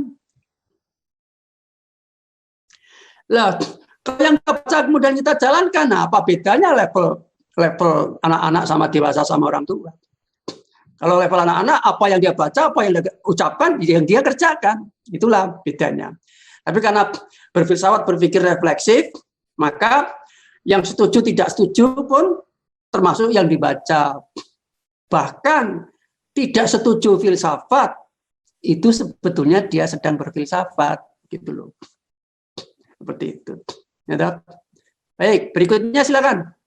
Speaker 1: Lah, kalau yang kita baca kemudian kita jalankan, nah apa bedanya level anak-anak sama dewasa sama orang tua? Kalau level anak-anak, apa yang dia baca, apa yang dia ucapkan, yang dia kerjakan. Itulah bedanya. Tapi karena berfilsafat, berpikir refleksif, maka yang setuju, tidak setuju pun termasuk yang dibaca. Bahkan tidak setuju filsafat, itu sebetulnya dia sedang berfilsafat. Gitu loh. Seperti itu. Ya, baik, berikutnya silakan.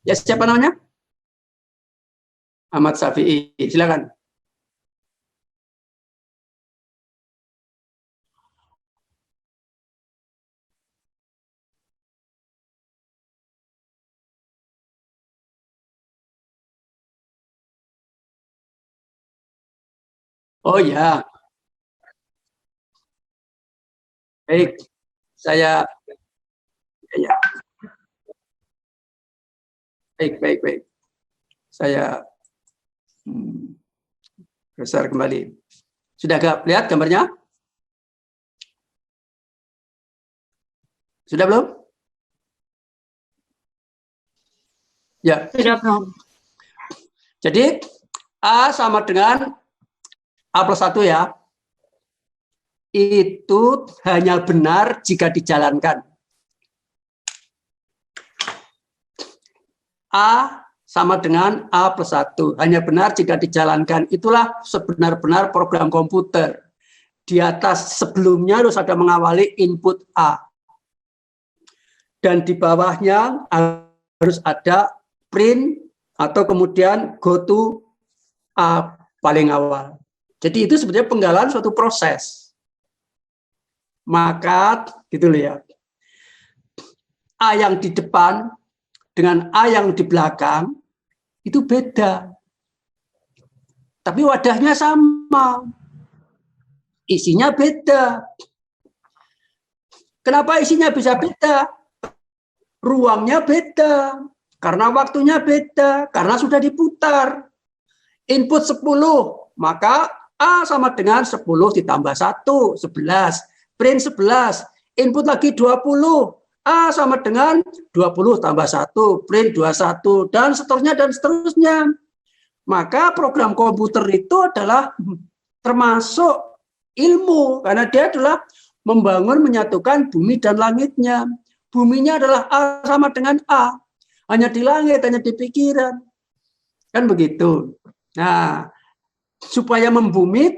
Speaker 1: Ya, siapa namanya? Ahmad Syafi'i, silakan. Oh ya. Baik, saya ya. Baik. Saya besar kembali. Sudah lihat gambarnya? Sudah belum? Ya.
Speaker 8: Sudah, Prof.
Speaker 1: Jadi A sama dengan A plus 1 ya. Itu hanya benar jika dijalankan. A sama dengan A plus 1. Hanya benar jika dijalankan. Itulah sebenar-benar program komputer. Di atas sebelumnya harus ada mengawali input A. Dan di bawahnya harus ada print atau kemudian go to A paling awal. Jadi itu sebenarnya penggalan suatu proses. Maka gitu loh ya. A yang di depan dengan A yang di belakang itu beda. Tapi wadahnya sama. Isinya beda. Kenapa isinya bisa beda? Ruangnya beda. Karena waktunya beda. Karena sudah diputar. Input 10, maka A sama dengan 10 ditambah 1, 11. Print 11. Input lagi 20. A sama dengan 20 tambah 1, print 21, dan seterusnya. Maka program komputer itu adalah termasuk ilmu, karena dia adalah membangun, menyatukan bumi dan langitnya. Buminya adalah A sama dengan A, hanya di langit, hanya di pikiran. Kan begitu. Nah, supaya membumi,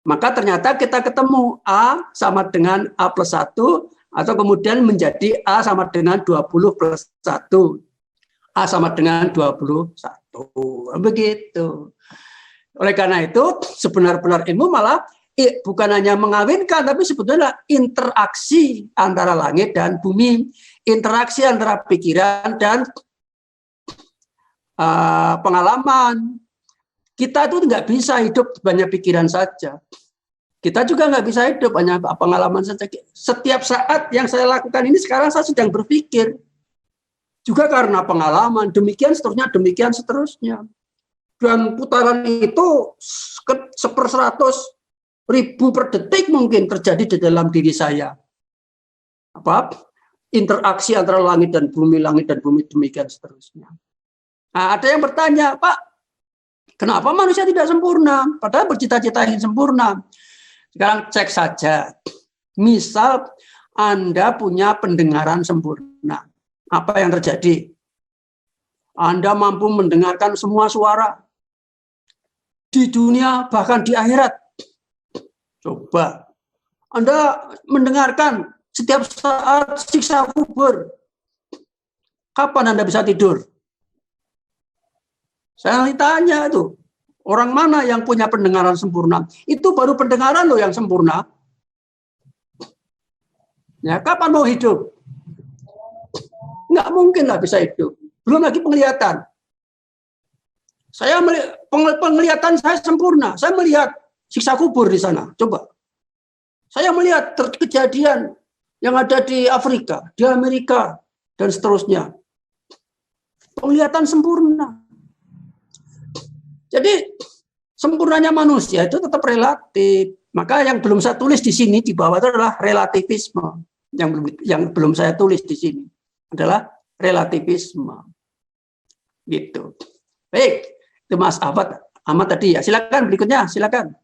Speaker 1: maka ternyata kita ketemu A sama dengan A plus 1, atau kemudian menjadi A sama dengan 20 plus 1. A sama dengan 21. Begitu. Oleh karena itu, sebenar-benar ilmu malah bukan hanya mengawinkan, tapi sebetulnya interaksi antara langit dan bumi. Interaksi antara pikiran dan pengalaman. Kita itu nggak bisa hidup banyak pikiran saja. Kita juga nggak bisa hidup hanya pengalaman saja. Setiap saat yang saya lakukan ini sekarang saya sedang berpikir. Juga karena pengalaman, demikian seterusnya. Dan putaran itu 1/100.000 per detik mungkin terjadi di dalam diri saya. Interaksi antara langit dan bumi demikian seterusnya. Nah, ada yang bertanya, Pak, kenapa manusia tidak sempurna? Padahal bercita-cita ingin sempurna. Sekarang cek saja. Misal Anda punya pendengaran sempurna. Apa yang terjadi? Anda mampu mendengarkan semua suara di dunia, bahkan di akhirat. Coba. Anda mendengarkan setiap saat siksa kubur. Kapan Anda bisa tidur? Saya tanya itu. Orang mana yang punya pendengaran sempurna? Itu baru pendengaran loh yang sempurna. Ya, kapan mau hidup? Nggak mungkin lah bisa hidup. Belum lagi penglihatan. Penglihatan saya sempurna. Saya melihat siksa kubur di sana. Coba. Saya melihat kejadian yang ada di Afrika, di Amerika, dan seterusnya. Penglihatan sempurna. Jadi sempurnanya manusia itu tetap relatif. Maka yang belum saya tulis di sini di bawah itu adalah relativisme. Yang belum saya tulis di sini adalah relativisme. Gitu. Baik, itu Mas Ahmad tadi ya. Silakan berikutnya, silakan.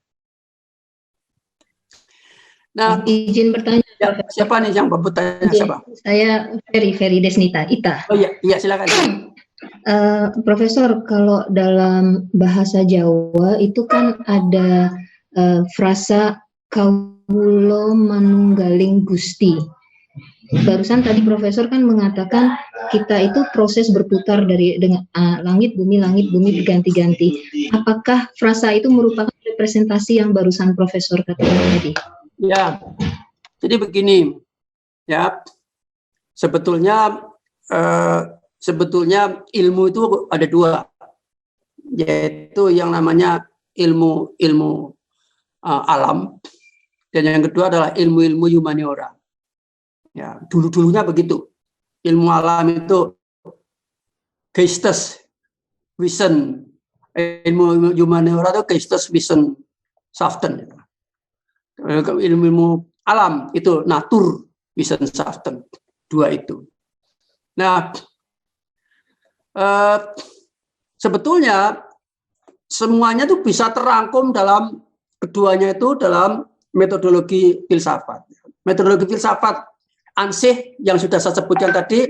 Speaker 1: Nah,
Speaker 10: izin bertanya.
Speaker 1: Siapa nih yang bertanya? Siapa?
Speaker 10: Saya Ferry Desnita, Ita.
Speaker 1: Oh iya, silakan.
Speaker 10: Profesor, kalau dalam bahasa Jawa itu kan ada frasa kawula manunggaling Gusti. Barusan tadi Profesor kan mengatakan kita itu proses berputar dengan langit bumi berganti-ganti. Apakah frasa itu merupakan representasi yang barusan Profesor katakan tadi?
Speaker 1: Ya, jadi begini, ya sebetulnya ilmu itu ada dua, yaitu yang namanya ilmu alam, dan yang kedua adalah ilmu humaniora. Ya, dulunya begitu. Ilmu alam itu Geisteswissen, ilmu humaniora itu Geisteswissenschaften. Ilmu alam itu Naturwissenschaften. dua itu. Nah, sebetulnya semuanya itu bisa terangkum dalam keduanya itu dalam metodologi filsafat. Metodologi filsafat ansih yang sudah saya sebutkan tadi,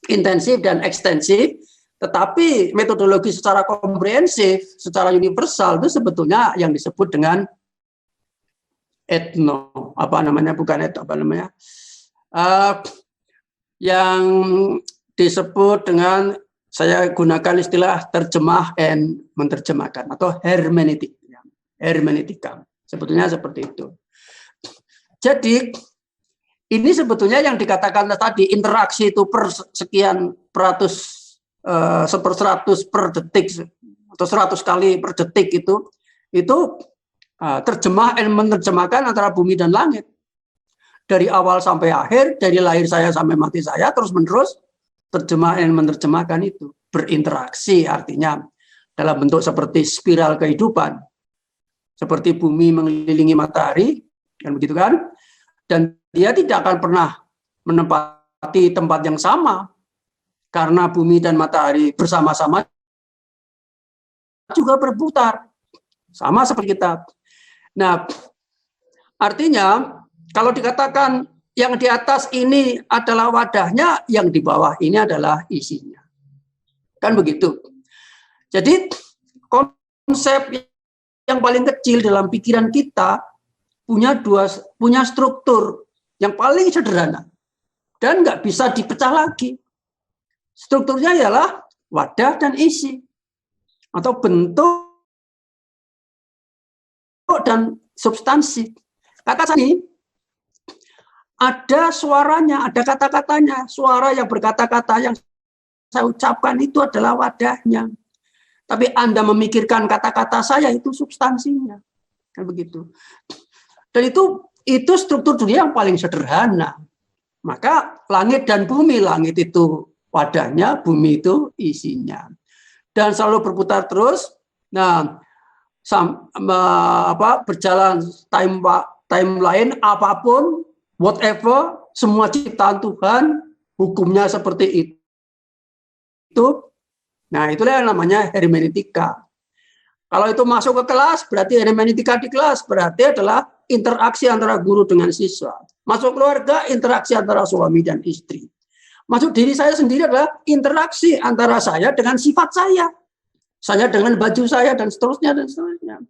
Speaker 1: intensif dan ekstensif, tetapi metodologi secara komprehensif, secara universal itu sebetulnya yang disebut dengan yang disebut dengan, saya gunakan istilah terjemah and menerjemahkan atau hermeneutika. Sebetulnya seperti itu. Jadi ini sebetulnya yang dikatakan tadi, interaksi itu per sekian peratus, seper 100 per detik atau 100 kali per detik itu terjemah dan menerjemahkan antara bumi dan langit. Dari awal sampai akhir, dari lahir saya sampai mati saya, terus menerus terjemah dan menerjemahkan itu. Berinteraksi artinya dalam bentuk seperti spiral kehidupan. Seperti bumi mengelilingi matahari, kan begitu kan? Dan dia tidak akan pernah menempati tempat yang sama. Karena bumi dan matahari bersama-sama juga berputar. Sama seperti kita. Nah, artinya kalau dikatakan yang di atas ini adalah wadahnya, yang di bawah ini adalah isinya. Kan begitu. Jadi konsep yang paling kecil dalam pikiran kita punya struktur yang paling sederhana dan nggak bisa dipecah lagi. Strukturnya ialah wadah dan isi atau bentuk dan substansi. Kata ini ada suaranya, ada kata-katanya. Suara yang berkata-kata yang saya ucapkan itu adalah wadahnya. Tapi Anda memikirkan kata-kata saya itu substansinya. Kan begitu. Dan itu struktur dunia yang paling sederhana. Maka langit dan bumi, langit itu wadahnya, bumi itu isinya. Dan selalu berputar terus. Nah, berjalan timeline apapun, whatever, semua ciptaan Tuhan, hukumnya seperti itu. Nah, itulah yang namanya hermeneutika. Kalau itu masuk ke kelas, berarti hermeneutika di kelas, berarti adalah interaksi antara guru dengan siswa. Masuk keluarga, interaksi antara suami dan istri. Masuk diri saya sendiri adalah interaksi antara saya dengan sifat saya. Saya dengan baju saya, dan seterusnya, dan seterusnya.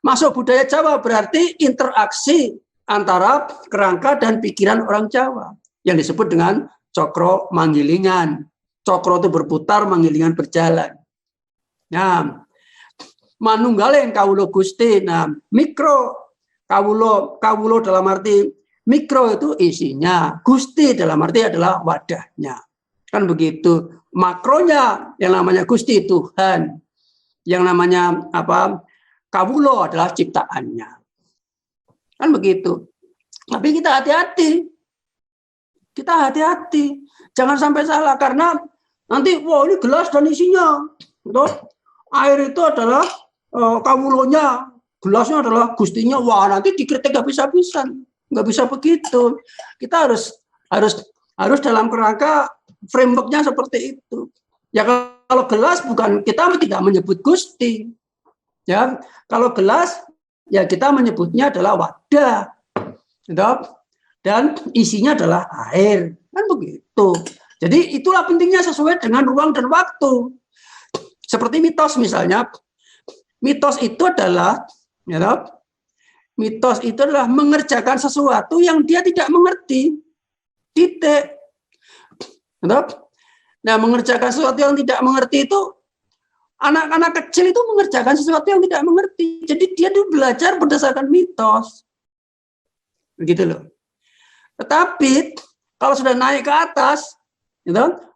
Speaker 1: Masuk budaya Jawa berarti interaksi antara kerangka dan pikiran orang Jawa. Yang disebut dengan cokro manggilingan. Cokro itu berputar, manggilingan berjalan. Nah, manunggaling kawulo Gusti. Nah, mikro kawulo dalam arti mikro itu isinya, Gusti dalam arti adalah wadahnya. Kan begitu. Makronya yang namanya Gusti Tuhan, yang namanya kawulo adalah ciptaannya. Kan begitu. Tapi kita hati-hati. Jangan sampai salah, karena nanti ini gelas dan isinya. Air itu adalah kawulonya, gelasnya adalah Gustinya. Wah, nanti dikritik habis-habisan. Nggak bisa begitu. Kita harus dalam kerangka framework-nya seperti itu. Ya, kalau gelas bukan, kita tidak menyebut Gusti. Ya, kalau gelas ya kita menyebutnya adalah wadah. Dan isinya adalah air. Kan begitu. Jadi itulah pentingnya sesuai dengan ruang dan waktu. Seperti mitos misalnya. Mitos itu adalah mengerjakan sesuatu yang dia tidak mengerti. Titik. Nah, mengerjakan sesuatu yang tidak mengerti itu, anak-anak kecil itu mengerjakan sesuatu yang tidak mengerti. Jadi dia itu belajar berdasarkan mitos. Begitu loh. Tetapi kalau sudah naik ke atas,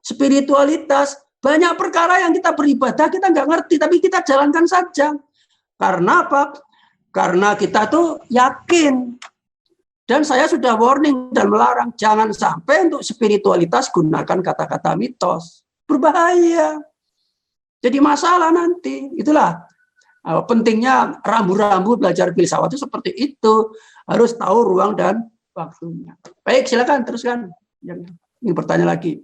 Speaker 1: spiritualitas, banyak perkara yang kita beribadah kita nggak ngerti, tapi kita jalankan saja. Karena apa? Karena kita tuh yakin. Dan saya sudah warning dan melarang, jangan sampai untuk spiritualitas gunakan kata-kata mitos. Berbahaya. Jadi masalah nanti. Itulah pentingnya rambu-rambu belajar filsafat itu seperti itu. Harus tahu ruang dan waktunya. Baik, silakan teruskan. yang ingin bertanya lagi?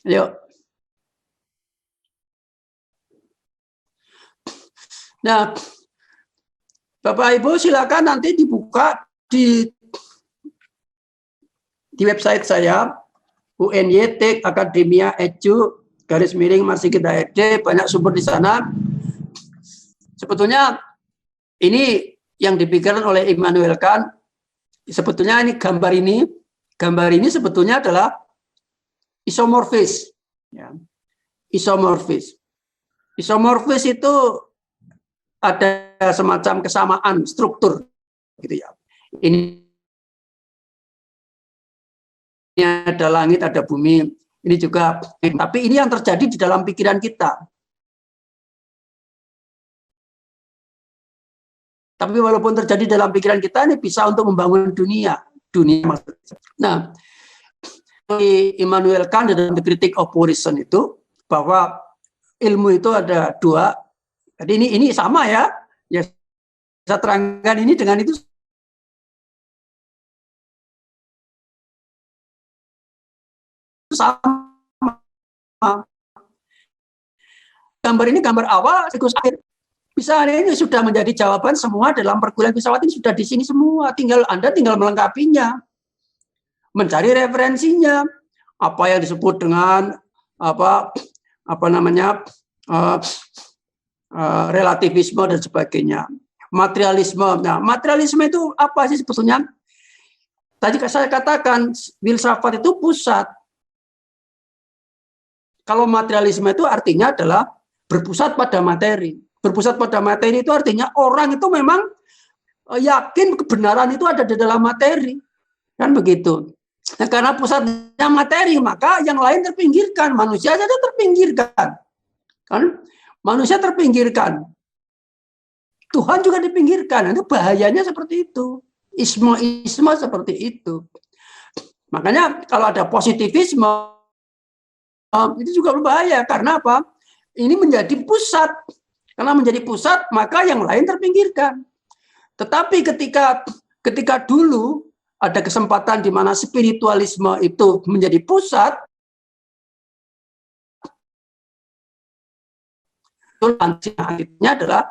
Speaker 1: Ayo. Nah, Bapak Ibu silakan nanti dibuka di website saya UNYT Akademia Edu _Marsikita.id, banyak sumber di sana. Sebetulnya ini yang dipikirkan oleh Immanuel Kant. Sebetulnya ini gambar ini sebetulnya adalah isomorfis. Ya. Isomorfis. Isomorfis itu ada semacam kesamaan struktur, gitu ya. Ini ada langit, ada bumi. Ini juga, tapi ini yang terjadi di dalam pikiran kita. Tapi walaupun terjadi dalam pikiran kita, ini bisa untuk membangun dunia maksudnya. Nah, Immanuel Kant dalam The Critique of Reason itu bahwa ilmu itu ada dua. Jadi ini sama ya. Ya saya terangkan ini dengan itu sama. Gambar ini gambar awal, siklus akhir. Bisa ini sudah menjadi jawaban semua dalam perkuliahan filsafat ini sudah di sini semua. Anda tinggal melengkapinya, mencari referensinya, apa yang disebut dengan relativisme dan sebagainya, materialisme. Nah, materialisme itu apa sih sebetulnya? Tadi saya katakan filsafat itu pusat. Kalau materialisme itu artinya adalah berpusat pada materi. Berpusat pada materi itu artinya orang itu memang yakin kebenaran itu ada di dalam materi. Kan begitu. Nah, karena pusatnya materi, maka yang lain terpinggirkan. Manusia saja terpinggirkan. Kan? Manusia terpinggirkan. Tuhan juga dipinggirkan. Itu bahayanya seperti itu. Isme seperti itu. Makanya kalau ada positivisme, itu juga berbahaya. Karena apa? Ini menjadi pusat. Karena menjadi pusat, maka yang lain terpinggirkan. Tetapi ketika dulu ada kesempatan di mana spiritualisme itu menjadi pusat, akhirnya adalah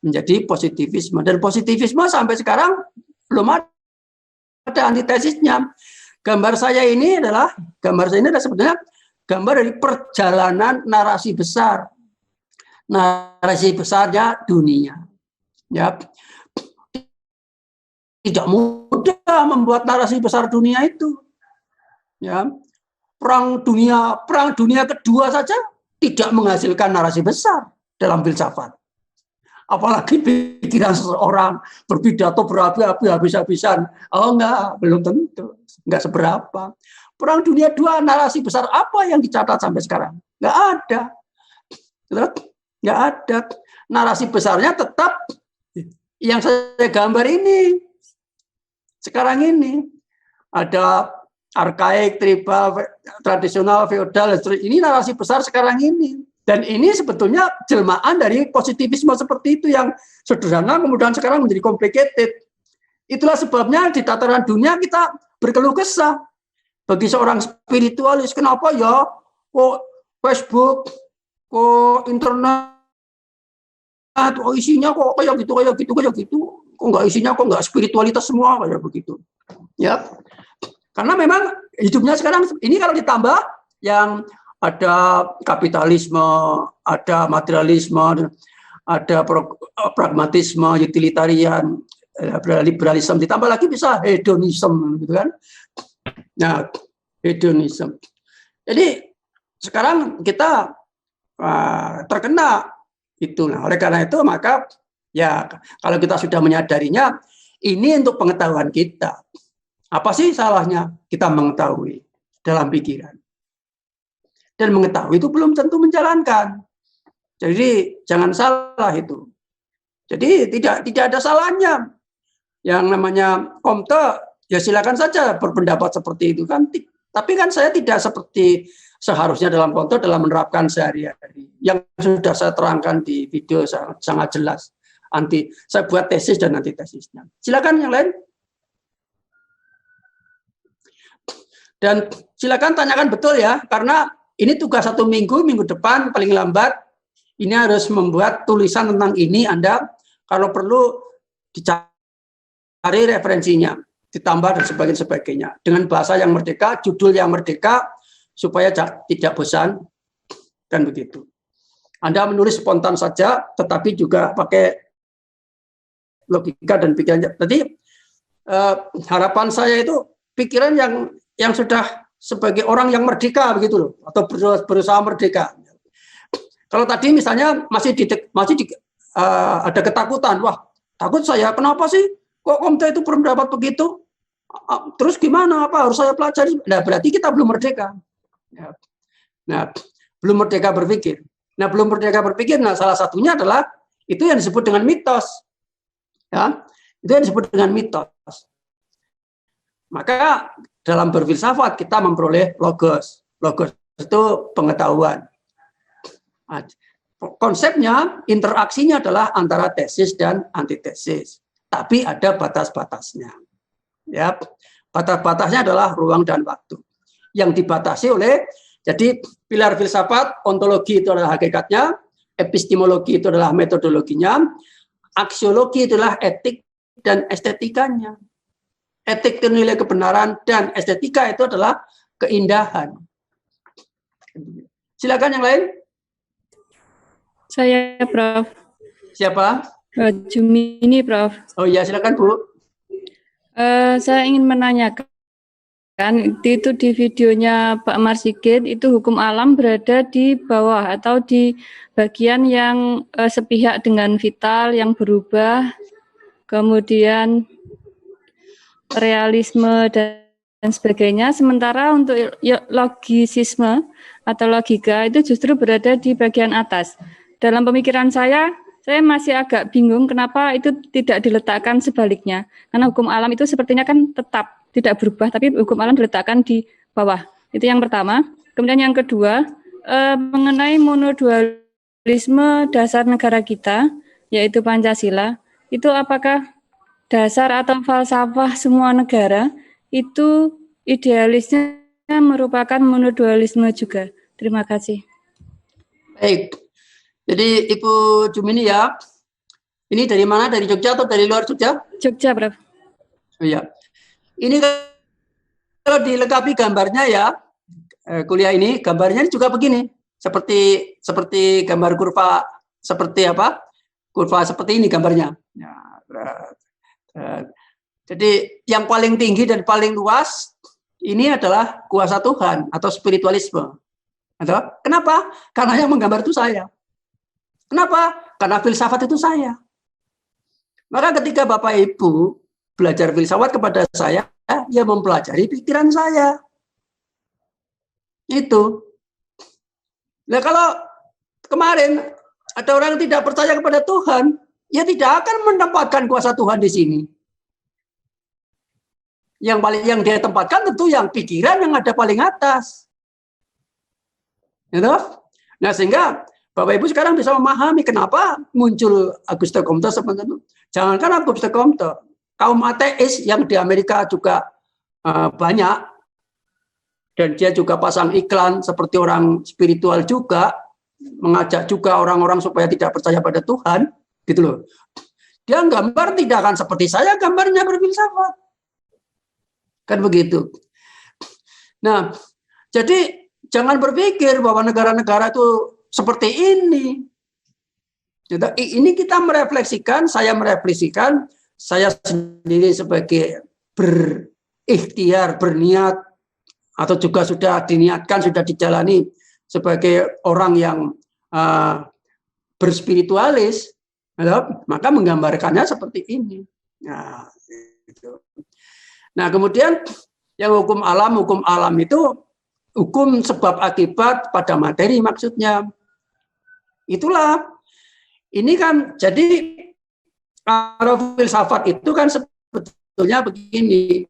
Speaker 1: menjadi positivisme. Dan positivisme sampai sekarang belum ada antitesisnya. Gambar saya ini adalah sebetulnya gambar dari perjalanan narasi besar. Narasi besarnya dunia. Ya. Tidak mudah membuat narasi besar dunia itu. Ya. Perang dunia kedua saja tidak menghasilkan narasi besar dalam filsafat. Apalagi pikiran seseorang berpidato berapi-api habis-habisan. Oh enggak, belum tentu. Enggak seberapa. Perang dunia dua, narasi besar apa yang dicatat sampai sekarang? Enggak ada. Enggak ada. Narasi besarnya tetap yang saya gambar ini. Sekarang ini. Ada arkaik, tribal, tradisional, feodal. Ini narasi besar sekarang ini. Dan ini sebetulnya jelmaan dari positivisme seperti itu yang sederhana kemudian sekarang menjadi complicated. Itulah sebabnya di tataran dunia kita berkeluh kesah. Bagi seorang spiritualis, kenapa ya kok Facebook, kok internet, kok isinya kok kayak gitu, kok nggak isinya kok nggak spiritualitas semua kayak begitu. Ya, karena memang hidupnya sekarang ini kalau ditambah yang ada kapitalisme, ada materialisme, ada pragmatisme, utilitarian, liberalisme, ditambah lagi bisa hedonisme, gitu kan? Nah, hedonisme. Jadi sekarang kita terkena itu. Nah, oleh karena itu maka ya kalau kita sudah menyadarinya, ini untuk pengetahuan kita. Apa sih salahnya kita mengetahui dalam pikiran? Dan mengetahui itu belum tentu menjalankan. Jadi jangan salah itu. Jadi tidak ada salahnya. Yang namanya Comte ya silakan saja berpendapat seperti itu kan. Tapi kan saya tidak seperti seharusnya dalam Comte dalam menerapkan sehari-hari. Yang sudah saya terangkan di video sangat jelas. Saya buat tesis dan antitesisnya. Silakan yang lain. Dan silakan tanyakan betul ya, karena ini tugas 1 minggu, minggu depan paling lambat, ini harus membuat tulisan tentang ini. Anda kalau perlu dicari referensinya, ditambah dan sebagainya. Dengan bahasa yang merdeka, judul yang merdeka, supaya tidak bosan, kan begitu. Anda menulis spontan saja, tetapi juga pakai logika dan pikiran. Jadi harapan saya itu pikiran yang sudah sebagai orang yang merdeka begitu loh, atau berusaha merdeka. Kalau tadi misalnya masih ada ketakutan, wah takut saya, kenapa sih kok Komda itu berpendapat begitu? Terus gimana? Apa harus saya pelajari? Nah berarti kita belum merdeka. Nah belum merdeka berpikir. Nah belum merdeka berpikir. Nah salah satunya adalah itu yang disebut dengan mitos. Ya, itu yang disebut dengan mitos. Maka dalam berfilsafat kita memperoleh logos. Logos itu pengetahuan. Nah, konsepnya, interaksinya adalah antara tesis dan antitesis. Tapi ada batas-batasnya. Ya, batas-batasnya adalah ruang dan waktu. Yang dibatasi oleh, jadi pilar filsafat, ontologi itu adalah hakikatnya, epistemologi itu adalah metodologinya, aksiologi itulah etik dan estetikanya. Etik itu nilai kebenaran dan estetika itu adalah keindahan. Silakan yang lain.
Speaker 3: Saya, Prof.
Speaker 1: Siapa?
Speaker 3: Jumini, Prof.
Speaker 1: Oh iya, silakan Bu.
Speaker 3: Saya ingin menanyakan, itu di videonya Pak Marsigit, itu hukum alam berada di bawah atau di bagian yang sepihak dengan vital, yang berubah, kemudian realisme dan sebagainya, sementara untuk logisisme atau logika itu justru berada di bagian atas. Dalam pemikiran saya masih agak bingung kenapa itu tidak diletakkan sebaliknya, karena hukum alam itu sepertinya kan tetap tidak berubah, tapi hukum alam diletakkan di bawah. Itu yang pertama. Kemudian yang kedua, mengenai monodualisme dasar negara kita, yaitu Pancasila, itu apakah dasar atau falsafah semua negara itu idealisnya merupakan monodualisme juga. Terima kasih.
Speaker 1: Baik. Jadi Ibu Jumini ya, ini dari mana? Dari Jogja atau dari luar Jogja?
Speaker 3: Jogja, Prof.
Speaker 1: Oh iya. Ini kalau dilengkapi gambarnya ya, kuliah ini gambarnya juga begini, seperti gambar kurva, seperti apa? Kurva seperti ini gambarnya. Ya, jadi yang paling tinggi dan paling luas ini adalah kuasa Tuhan atau spiritualisme. Kenapa? Karena yang menggambar itu saya. Kenapa? Karena filsafat itu saya. Maka ketika Bapak Ibu belajar filsafat kepada saya, ya mempelajari pikiran saya. Itu. Nah kalau kemarin ada orang yang tidak percaya kepada Tuhan, ya tidak akan menempatkan kuasa Tuhan di sini. Yang dia tempatkan tentu yang pikiran yang ada paling atas. Gitu? Nah sehingga Bapak Ibu sekarang bisa memahami kenapa muncul Auguste Comte seperti itu. Jangankan Auguste Comte, kaum ateis yang di Amerika juga banyak, dan dia juga pasang iklan seperti orang spiritual juga, mengajak juga orang-orang supaya tidak percaya pada Tuhan, gitu loh. Dia gambar tidak akan seperti saya gambarnya berfilsafat. Kan begitu. Nah, jadi jangan berpikir bahwa negara-negara itu seperti ini. Ini kita merefleksikan, saya merefleksikan, saya sendiri sebagai berikhtiar, berniat, atau juga sudah diniatkan, sudah dijalani sebagai orang yang berspiritualis, maka menggambarkannya seperti ini. Nah, gitu. Nah, kemudian yang hukum alam itu hukum sebab akibat pada materi maksudnya. Itulah, ini kan jadi kalau filsafat itu kan sebetulnya begini,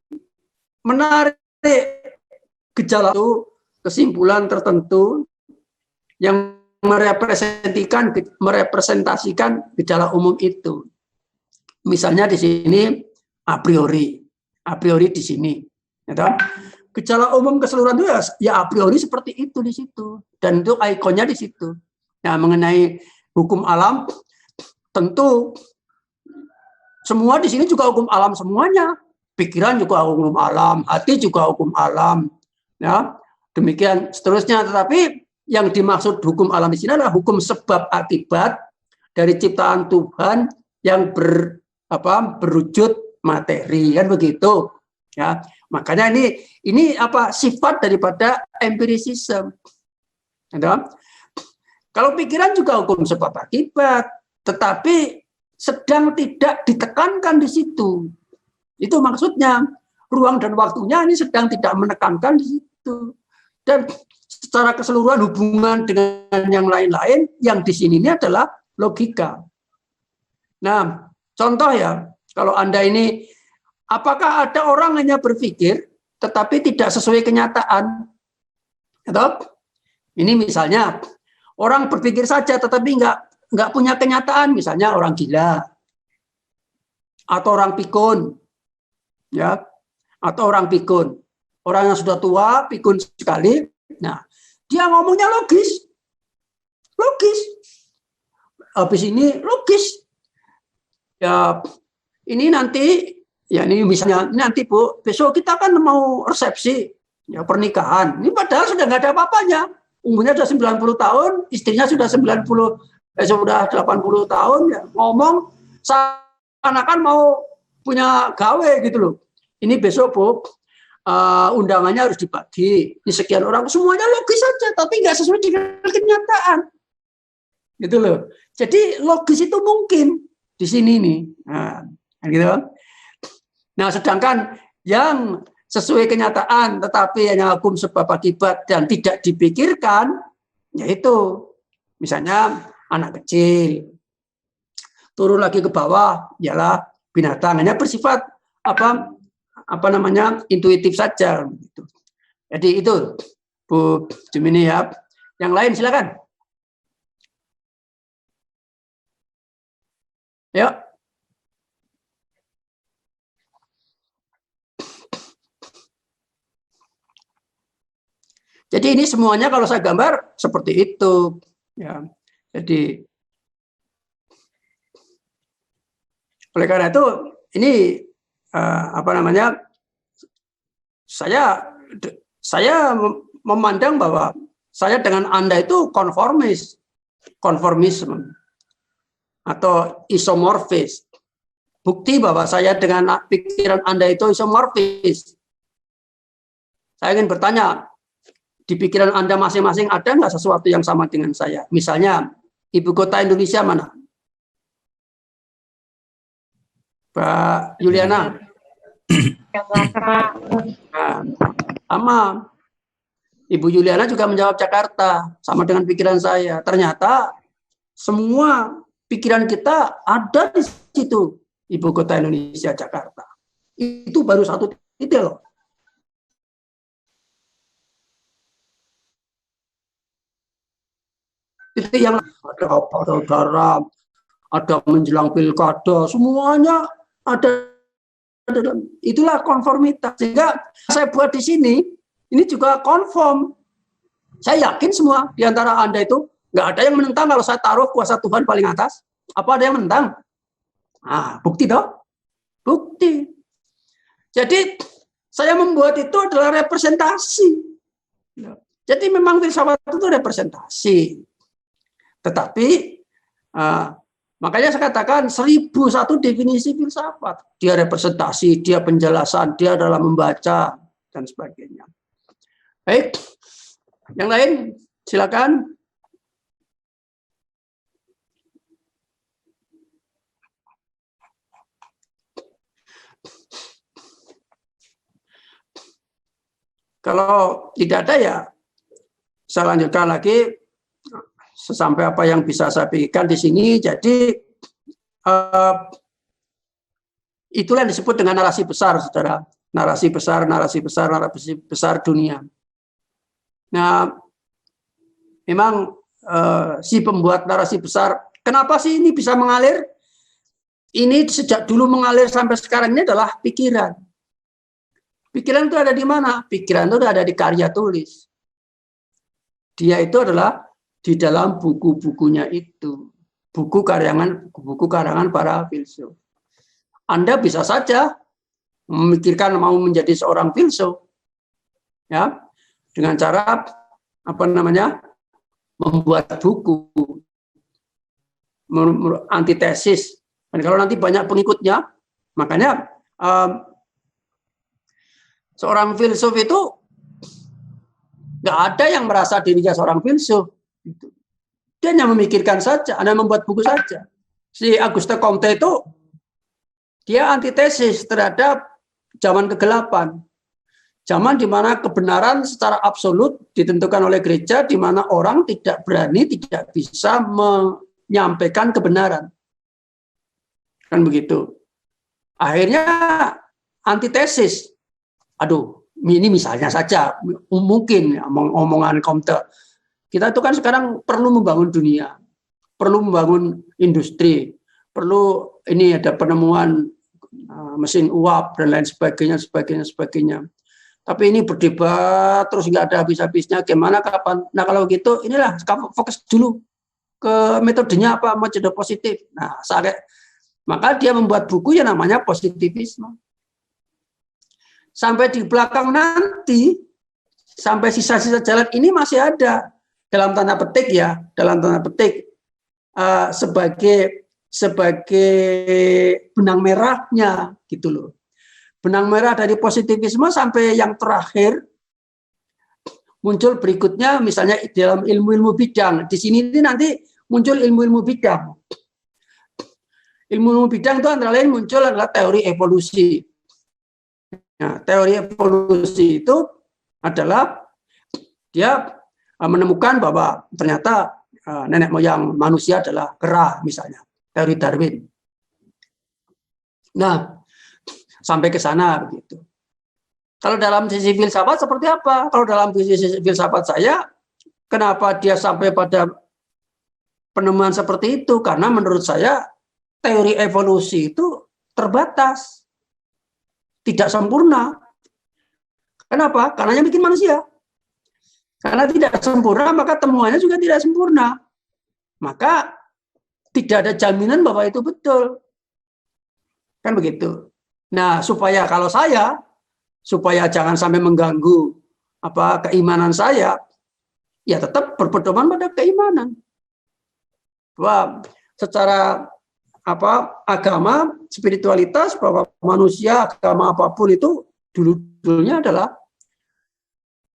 Speaker 1: menarik gejala itu, kesimpulan tertentu yang merepresentasikan gejala umum itu. Misalnya di sini a priori di sini. gejala umum keseluruhan itu ya a priori seperti itu di situ, dan itu ikonnya di situ. Nah, mengenai hukum alam, tentu semua di sini juga hukum alam semuanya. Pikiran juga hukum alam, hati juga hukum alam, ya demikian seterusnya. Tetapi yang dimaksud hukum alam di sini adalah hukum sebab akibat dari ciptaan Tuhan yang berwujud materi, kan begitu, ya. Makanya ini sifat daripada empirisisme. Ya. Kalau pikiran juga hukum sebab akibat, tetapi sedang tidak ditekankan di situ. Itu maksudnya, ruang dan waktunya ini sedang tidak menekankan di situ. Dan secara keseluruhan hubungan dengan yang lain-lain, yang di sini ini adalah logika. Nah, contoh ya, kalau Anda ini, apakah ada orang hanya berpikir, tetapi tidak sesuai kenyataan? Atau, ini misalnya, orang berpikir saja, tetapi nggak punya kenyataan, misalnya orang gila, atau orang pikun, ya, atau orang pikun, orang yang sudah tua, pikun sekali. Nah, dia ngomongnya logis, habis ini logis, ya, ini nanti, ya ini misalnya nanti Bu, besok kita kan mau resepsi, ya pernikahan, ini padahal sudah nggak ada apa-apanya, umurnya sudah 90 tahun, istrinya sudah 80 tahun, ya, ngomong seakan-akan mau punya gawe gitu loh. Ini besok Bu, undangannya harus dibagi. Ini sekian orang, semuanya logis saja, tapi nggak sesuai dengan kenyataan. Gitu loh. Jadi logis itu mungkin di sini nih. Nah, gitu. Nah, sedangkan yang sesuai kenyataan, tetapi hanya hukum sebab akibat dan tidak dipikirkan, yaitu misalnya anak kecil turun lagi ke bawah, ialah binatang, hanya bersifat intuitif saja gitu. Jadi itu Bu Jumini ya. Yang lain silakan. Ya. Jadi ini semuanya kalau saya gambar seperti itu ya. Jadi oleh karena itu ini saya memandang bahwa saya dengan Anda itu konformisme atau isomorfis. Bukti bahwa saya dengan pikiran Anda itu isomorfis. Saya ingin bertanya, di pikiran Anda masing-masing ada nggak sesuatu yang sama dengan saya? Misalnya, ibu kota Indonesia mana? Pak Yuliana? Nah, sama. Ibu Yuliana juga menjawab Jakarta, sama dengan pikiran saya. Ternyata semua pikiran kita ada di situ, ibu kota Indonesia Jakarta. Itu baru satu titik loh. Itu yang ada saudara, ada menjelang pilkada, semuanya ada. Itulah konformitas. Sehingga saya buat di sini, ini juga konform. Saya yakin semua di antara Anda itu nggak ada yang menentang kalau saya taruh kuasa Tuhan paling atas. Apa ada yang menentang? Nah, bukti toh? Bukti. Jadi saya membuat itu adalah representasi. Jadi memang filsafat itu representasi. Tetapi makanya saya katakan 1001 definisi filsafat. Dia representasi, dia penjelasan, dia dalam membaca, dan sebagainya. Baik, yang lain silakan. Kalau tidak ada ya, saya lanjutkan lagi sesampai apa yang bisa saya pikirkan di sini. Jadi itulah yang disebut dengan narasi besar, saudara. Narasi besar dunia. Nah, memang si pembuat narasi besar, kenapa sih ini bisa mengalir? Ini sejak dulu mengalir sampai sekarang ini adalah pikiran. Pikiran itu ada di mana? Pikiran itu ada di karya tulis. Dia itu adalah di dalam buku-bukunya itu. Buku karangan para filsuf. Anda bisa saja memikirkan mau menjadi seorang filsuf, ya, dengan cara membuat buku, antitesis. Dan kalau nanti banyak pengikutnya, makanya seorang filsuf itu nggak ada yang merasa dirinya seorang filsuf. Dia hanya memikirkan saja, hanya membuat buku saja. Si Auguste Comte itu dia antitesis terhadap zaman kegelapan. Zaman di mana kebenaran secara absolut ditentukan oleh gereja, di mana orang tidak berani, tidak bisa menyampaikan kebenaran. Kan begitu. Akhirnya antitesis. Aduh, ini misalnya saja, mungkin omongan Comte. Kita itu kan sekarang perlu membangun dunia, perlu membangun industri, perlu ini ada penemuan mesin uap dan lain sebagainya. Tapi ini berdebat terus nggak ada habis-habisnya. Gimana kapan? Nah kalau gitu inilah fokus dulu ke metodenya apa, metode positif. Nah maka dia membuat buku yang namanya positivisme. Sampai di belakang nanti, sampai sisa-sisa jalan ini masih ada. Dalam tanda petik ya, sebagai benang merahnya gitu loh. Benang merah dari positivisme sampai yang terakhir muncul berikutnya, misalnya dalam ilmu-ilmu bidang. Di sini nanti muncul ilmu-ilmu bidang. Ilmu-ilmu bidang itu antara lain muncul adalah teori evolusi. Nah, teori evolusi itu adalah dia menemukan bahwa ternyata nenek moyang manusia adalah kera, misalnya teori Darwin. Nah, sampai ke sana begitu. Kalau dalam sisi filsafat seperti apa? Kalau dalam sisi filsafat saya, kenapa dia sampai pada penemuan seperti itu? Karena menurut saya teori evolusi itu terbatas, tidak sempurna. Kenapa? Karena yang bikin manusia. Karena tidak sempurna, maka temuannya juga tidak sempurna. Maka tidak ada jaminan bahwa itu betul. Kan begitu. Nah, supaya jangan sampai mengganggu keimanan saya, ya tetap berpedoman pada keimanan. Bahwa secara agama, spiritualitas, bahwa manusia, agama apapun itu dulunya adalah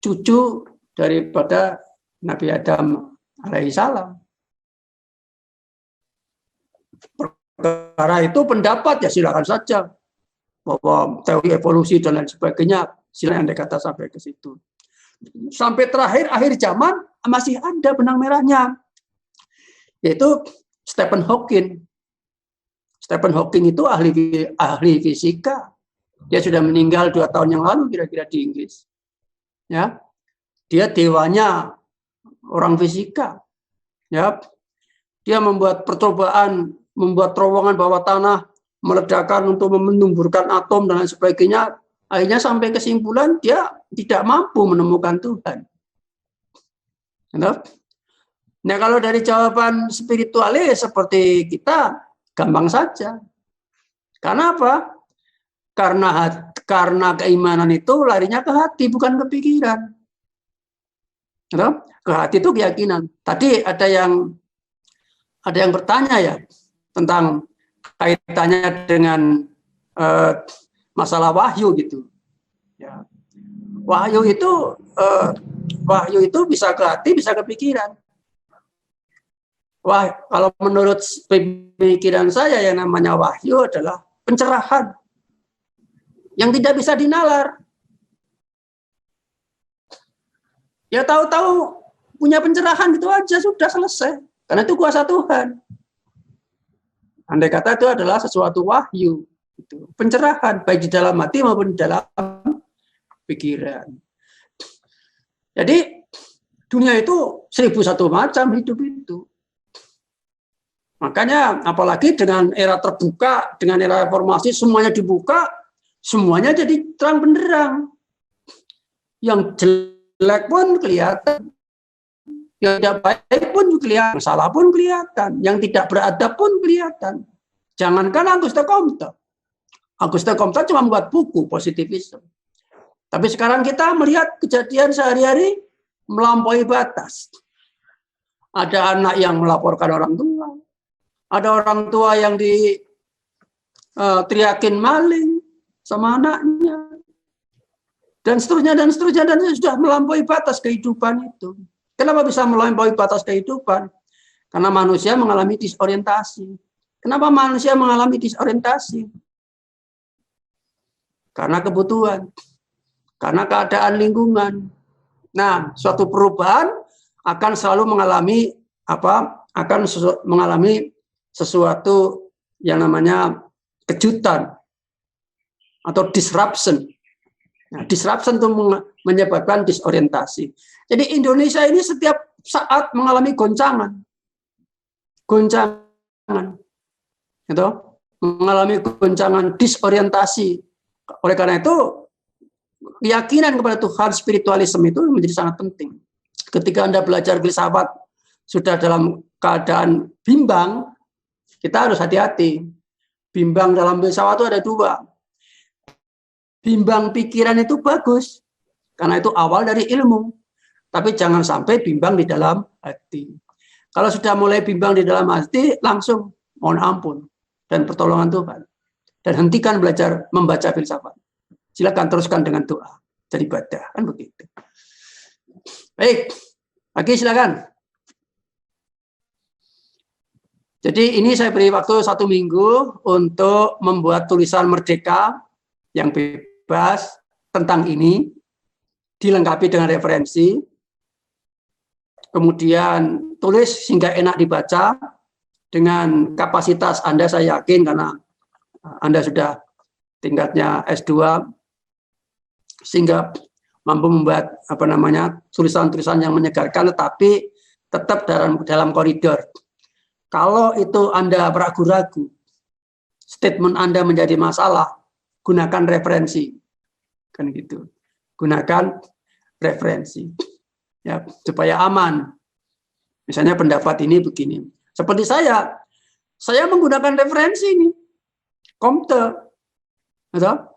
Speaker 1: cucu daripada Nabi Adam alaihissalam. Perkara itu pendapat ya silakan saja, bahwa teori evolusi dan lain sebagainya silakan Anda kata sampai ke situ. Sampai terakhir akhir zaman masih ada benang merahnya, yaitu Stephen Hawking. Stephen Hawking itu ahli fisika. Dia sudah meninggal 2 tahun yang lalu kira-kira di Inggris. Ya. Dia dewanya orang fisika. Ya. Dia membuat percobaan, membuat terowongan bawah tanah, meledakan untuk menumburkan atom dan lain sebagainya. Akhirnya sampai kesimpulan dia tidak mampu menemukan Tuhan. Nah, kalau dari jawaban spiritualis seperti kita, gampang saja. Karena apa? Karena keimanan itu larinya ke hati, bukan ke pikiran. Ke hati itu keyakinan. Tadi ada yang bertanya ya tentang kaitannya dengan masalah wahyu gitu. Ya. Wahyu itu bisa ke hati, bisa ke pikiran. Wah, kalau menurut pemikiran saya yang namanya wahyu adalah pencerahan yang tidak bisa dinalar. Ya tahu-tahu punya pencerahan gitu aja sudah selesai. Karena itu kuasa Tuhan. Andai kata itu adalah sesuatu wahyu, gitu. Pencerahan baik di dalam hati maupun di dalam pikiran. Jadi dunia itu 1001 macam hidup itu. Makanya apalagi dengan era terbuka, dengan era reformasi semuanya dibuka, semuanya jadi terang benderang. Yang jelek pun kelihatan, yang tidak baik pun kelihatan, salah pun kelihatan, yang tidak beradab pun kelihatan. Jangankan Auguste Comte. Auguste Comte cuma membuat buku positivisme. Tapi sekarang kita melihat kejadian sehari-hari melampaui batas. Ada anak yang melaporkan orang tua, ada orang tua yang teriakin maling sama anaknya. Dan seterusnya, dan sudah melampaui batas kehidupan itu. Kenapa bisa melampaui batas kehidupan? Karena manusia mengalami disorientasi. Kenapa manusia mengalami disorientasi? Karena kebutuhan, karena keadaan lingkungan. Nah, suatu perubahan akan selalu mengalami mengalami sesuatu yang namanya kejutan atau disruption. Nah, disruption itu menyebabkan disorientasi. Jadi Indonesia ini setiap saat mengalami goncangan, gitu, mengalami goncangan, disorientasi. Oleh karena itu, keyakinan kepada Tuhan, spiritualisme itu menjadi sangat penting. Ketika Anda belajar filsafat sudah dalam keadaan bimbang, kita harus hati-hati. Bimbang dalam filsafat itu ada dua. Bimbang pikiran itu bagus, karena itu awal dari ilmu. Tapi jangan sampai bimbang di dalam hati. Kalau sudah mulai bimbang di dalam hati, langsung mohon ampun dan pertolongan Tuhan. Dan hentikan belajar membaca filsafat. Silakan teruskan dengan doa dan ibadah, kan begitu. Baik, lagi silakan. Jadi ini saya beri waktu 1 minggu untuk membuat tulisan merdeka yang bebas tentang ini, dilengkapi dengan referensi, kemudian tulis sehingga enak dibaca, dengan kapasitas Anda saya yakin karena Anda sudah tingkatnya S2, sehingga mampu membuat tulisan-tulisan yang menyegarkan, tetapi tetap dalam koridor. Kalau itu Anda ragu-ragu, statement Anda menjadi masalah, gunakan referensi, kan gitu. Gunakan referensi, ya supaya aman. Misalnya pendapat ini begini. Seperti saya menggunakan referensi ini, Comte, atau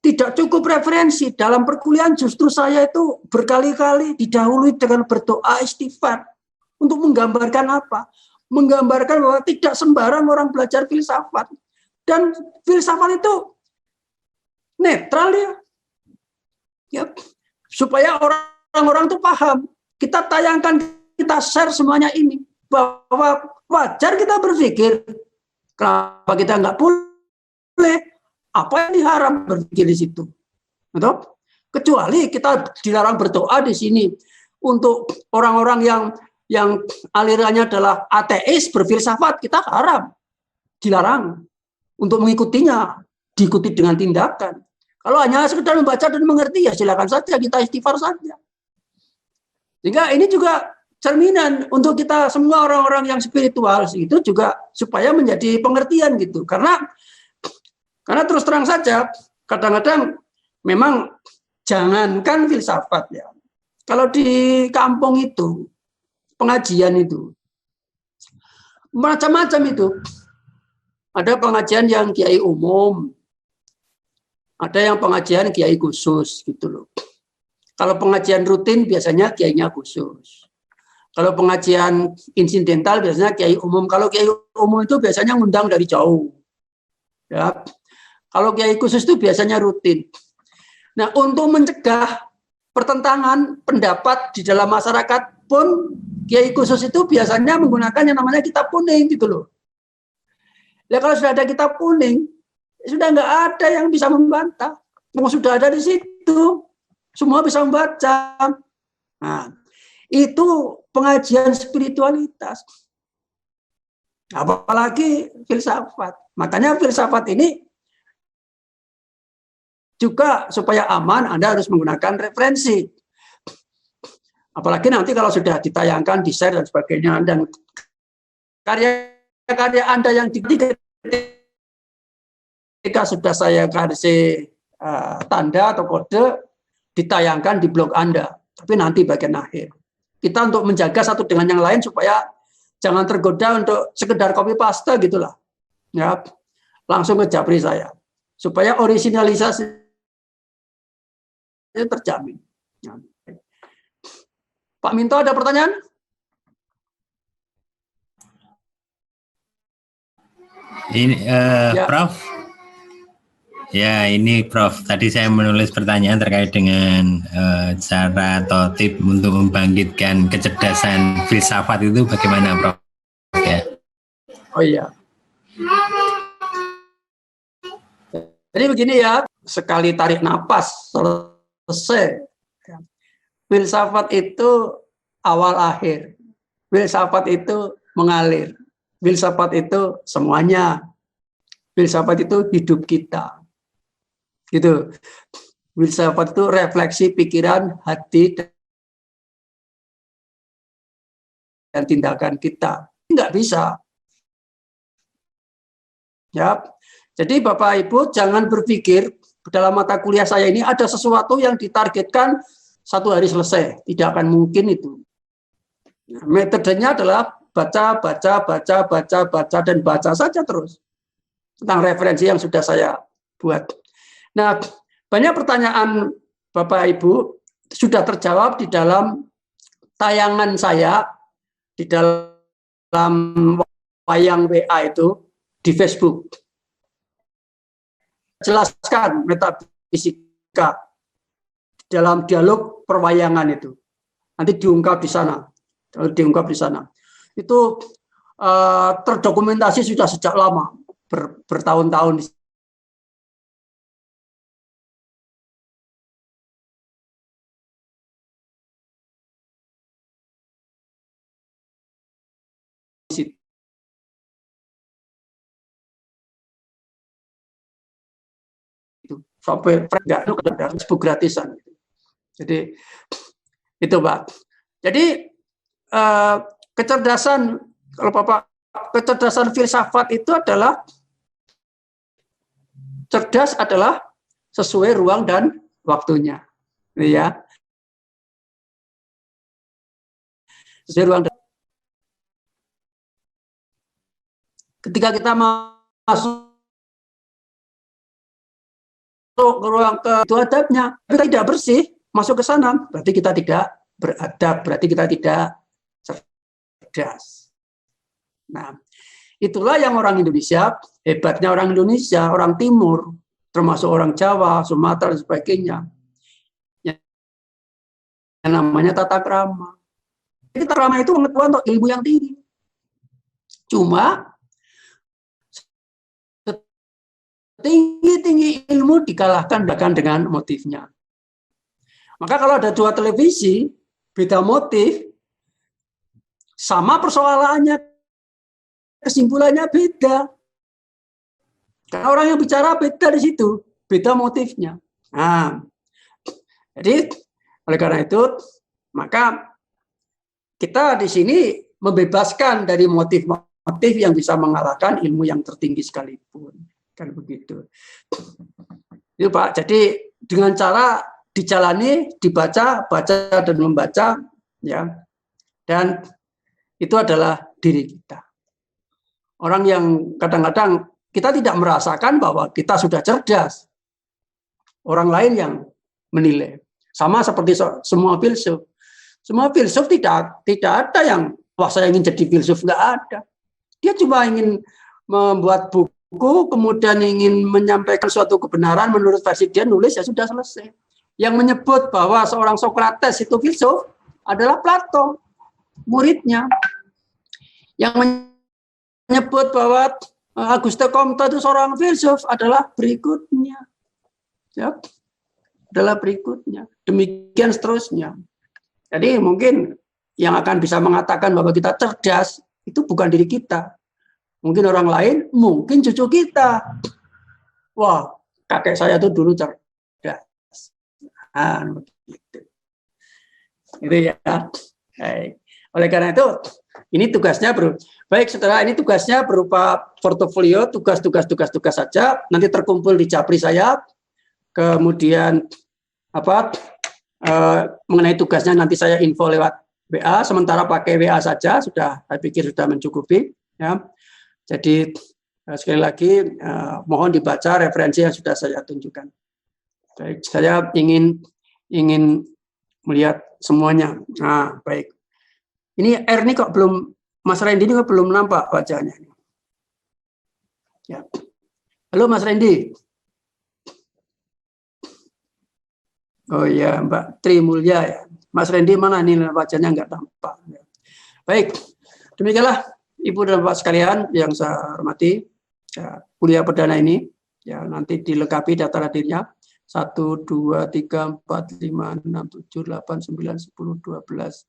Speaker 1: tidak cukup referensi dalam perkuliahan. Justru saya itu berkali-kali didahului dengan berdoa istighfar untuk menggambarkan apa? Menggambarkan bahwa tidak sembarang orang belajar filsafat. Dan filsafat itu netral ya, supaya orang-orang itu paham. Kita tayangkan, kita share semuanya ini, bahwa wajar kita berpikir, kenapa kita nggak boleh, apa yang diharam berpikir di situ, atau kecuali kita dilarang berdoa di sini untuk orang-orang yang alirannya adalah ateis berfilsafat, kita haram, dilarang untuk mengikutinya, diikuti dengan tindakan. Kalau hanya sekedar membaca dan mengerti, ya silakan saja, kita istighfar saja. Sehingga ini juga cerminan untuk kita semua orang-orang yang spiritual itu juga supaya menjadi pengertian gitu. Karena terus terang saja, kadang-kadang memang jangankan filsafat ya. Kalau di kampung itu, pengajian itu, macam-macam itu. Ada pengajian yang kiai umum, ada yang pengajian kiai khusus gitu loh. Kalau pengajian rutin biasanya kiainya khusus. Kalau pengajian insidental biasanya kiai umum. Kalau kiai umum itu biasanya ngundang dari jauh. Ya. Kalau kiai khusus itu biasanya rutin. Nah, untuk mencegah pertentangan pendapat di dalam masyarakat pun, kiai khusus itu biasanya menggunakan yang namanya kitab kuning gitu loh. Ya kalau sudah ada kitab kuning, sudah nggak ada yang bisa membantah. Mau sudah ada di situ, semua bisa membaca. Nah, itu pengajian spiritualitas. Apalagi filsafat. Makanya filsafat ini juga supaya aman, Anda harus menggunakan referensi. Apalagi nanti kalau sudah ditayangkan, di-share dan sebagainya, dan karya-karya Anda yang ketika sudah saya kasih tanda atau kode, ditayangkan di blog Anda. Tapi nanti bagian akhir. Kita untuk menjaga satu dengan yang lain supaya jangan tergoda untuk sekedar copy paste gitulah. Ya, langsung ke Japri saya. Supaya originalisasi itu terjamin. Ya. Pak Minto ada pertanyaan?
Speaker 2: Ini
Speaker 1: Ya.
Speaker 2: Prof. Ya, ini Prof. Tadi saya menulis pertanyaan terkait dengan cara atau tip untuk membangkitkan kecerdasan filsafat itu bagaimana, Prof? Ya.
Speaker 1: Oh iya. Jadi begini ya, sekali tarik napas selesai. Filsafat itu awal akhir. Filsafat itu mengalir. Filsafat itu semuanya. Filsafat itu hidup kita. Gitu. Filsafat itu refleksi pikiran, hati, dan tindakan kita. Enggak bisa. Ya. Jadi Bapak Ibu jangan berpikir dalam mata kuliah saya ini ada sesuatu yang ditargetkan 1 hari selesai. Tidak akan mungkin itu. Nah, metodenya adalah baca, dan baca saja terus. Tentang referensi yang sudah saya buat. Nah, banyak pertanyaan Bapak Ibu sudah terjawab di dalam tayangan saya, di dalam wayang WA itu, di Facebook. Jelaskan metafisika dalam dialog perwayangan itu. Nanti diungkap di sana. Itu terdokumentasi sudah sejak lama, bertahun-tahun di situ. Sampai enggak itu gratisan. Jadi itu Pak. Jadi kecerdasan, kalau Bapak, kecerdasan filsafat itu adalah cerdas adalah sesuai ruang dan waktunya, ya. Sesuai ruang dan ketika kita masuk ke ruang itu adabnya, kita tidak bersih, masuk ke sana, berarti kita tidak beradab, berarti kita tidak cerdas. Nah, itulah yang orang Indonesia, hebatnya orang Indonesia, orang Timur, termasuk orang Jawa, Sumatera, dan sebagainya. Yang namanya tata krama. Tata krama itu pengetahuan untuk ilmu yang tinggi. Cuma tinggi-tinggi ilmu dikalahkan dengan motifnya. Maka kalau ada 2 televisi, beda motif, sama persoalannya, kesimpulannya beda. Karena orang yang bicara beda di situ, beda motifnya. Nah, jadi oleh karena itu, maka kita di sini membebaskan dari motif-motif yang bisa mengalahkan ilmu yang tertinggi sekalipun. Kan begitu. Itu Pak. Jadi dengan cara dijalani, dibaca, baca dan membaca, ya. Dan itu adalah diri kita. Orang yang kadang-kadang kita tidak merasakan bahwa kita sudah cerdas. Orang lain yang menilai. Sama seperti semua filsuf. Semua filsuf tidak ada yang wah saya ingin jadi filsuf, nggak ada. Dia cuma ingin membuat buku, kemudian ingin menyampaikan suatu kebenaran menurut versi dia, nulis, ya sudah selesai. Yang menyebut bahwa seorang Sokrates itu filsuf adalah Plato, muridnya. Yang menyebut bahwa Auguste Comte itu seorang filsuf adalah berikutnya. Ya, adalah berikutnya. Demikian seterusnya. Jadi mungkin yang akan bisa mengatakan bahwa kita cerdas itu bukan diri kita. Mungkin orang lain, mungkin cucu kita. Wah, kakek saya tuh dulu cerdas. Begitu. Gitu ya. Oleh karena itu, Ini tugasnya baik setelah ini tugasnya berupa portofolio, tugas saja, nanti terkumpul di Japri saya. Kemudian mengenai tugasnya nanti saya info lewat WA, sementara pakai WA saja saya pikir sudah mencukupi ya. Jadi sekali lagi mohon dibaca referensi yang sudah saya tunjukkan. Baik, saya ingin melihat semuanya. Nah, baik. Ini R ini kok belum, Mas Randy ini kok belum nampak wajahnya. Ya. Halo Mas Randy. Oh ya, Mbak Tri Mulya ya. Mas Randy mana nih wajahnya nggak tampak. Baik, demikianlah Ibu dan Bapak sekalian yang saya hormati. Ya, kuliah perdana ini ya nanti dilengkapi data hadirnya 1, 2, 3, 4, 5, 6, 7, 8, 9, 10, 12,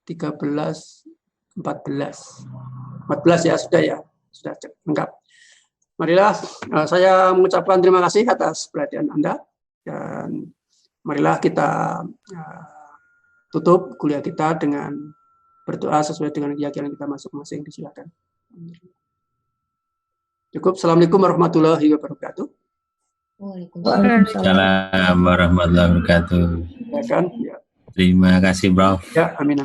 Speaker 1: 13, 14 ya sudah lengkap. Marilah saya mengucapkan terima kasih atas perhatian Anda dan marilah kita tutup kuliah kita dengan berdoa sesuai dengan keyakinan kita masing-masing. Disilakan. Cukup. Assalamualaikum warahmatullahi wabarakatuh.
Speaker 2: Waalaikumsalam warahmatullahi wabarakatuh.
Speaker 1: Ya kan? Ya.
Speaker 2: Terima kasih, Prof.
Speaker 1: Ya, amin.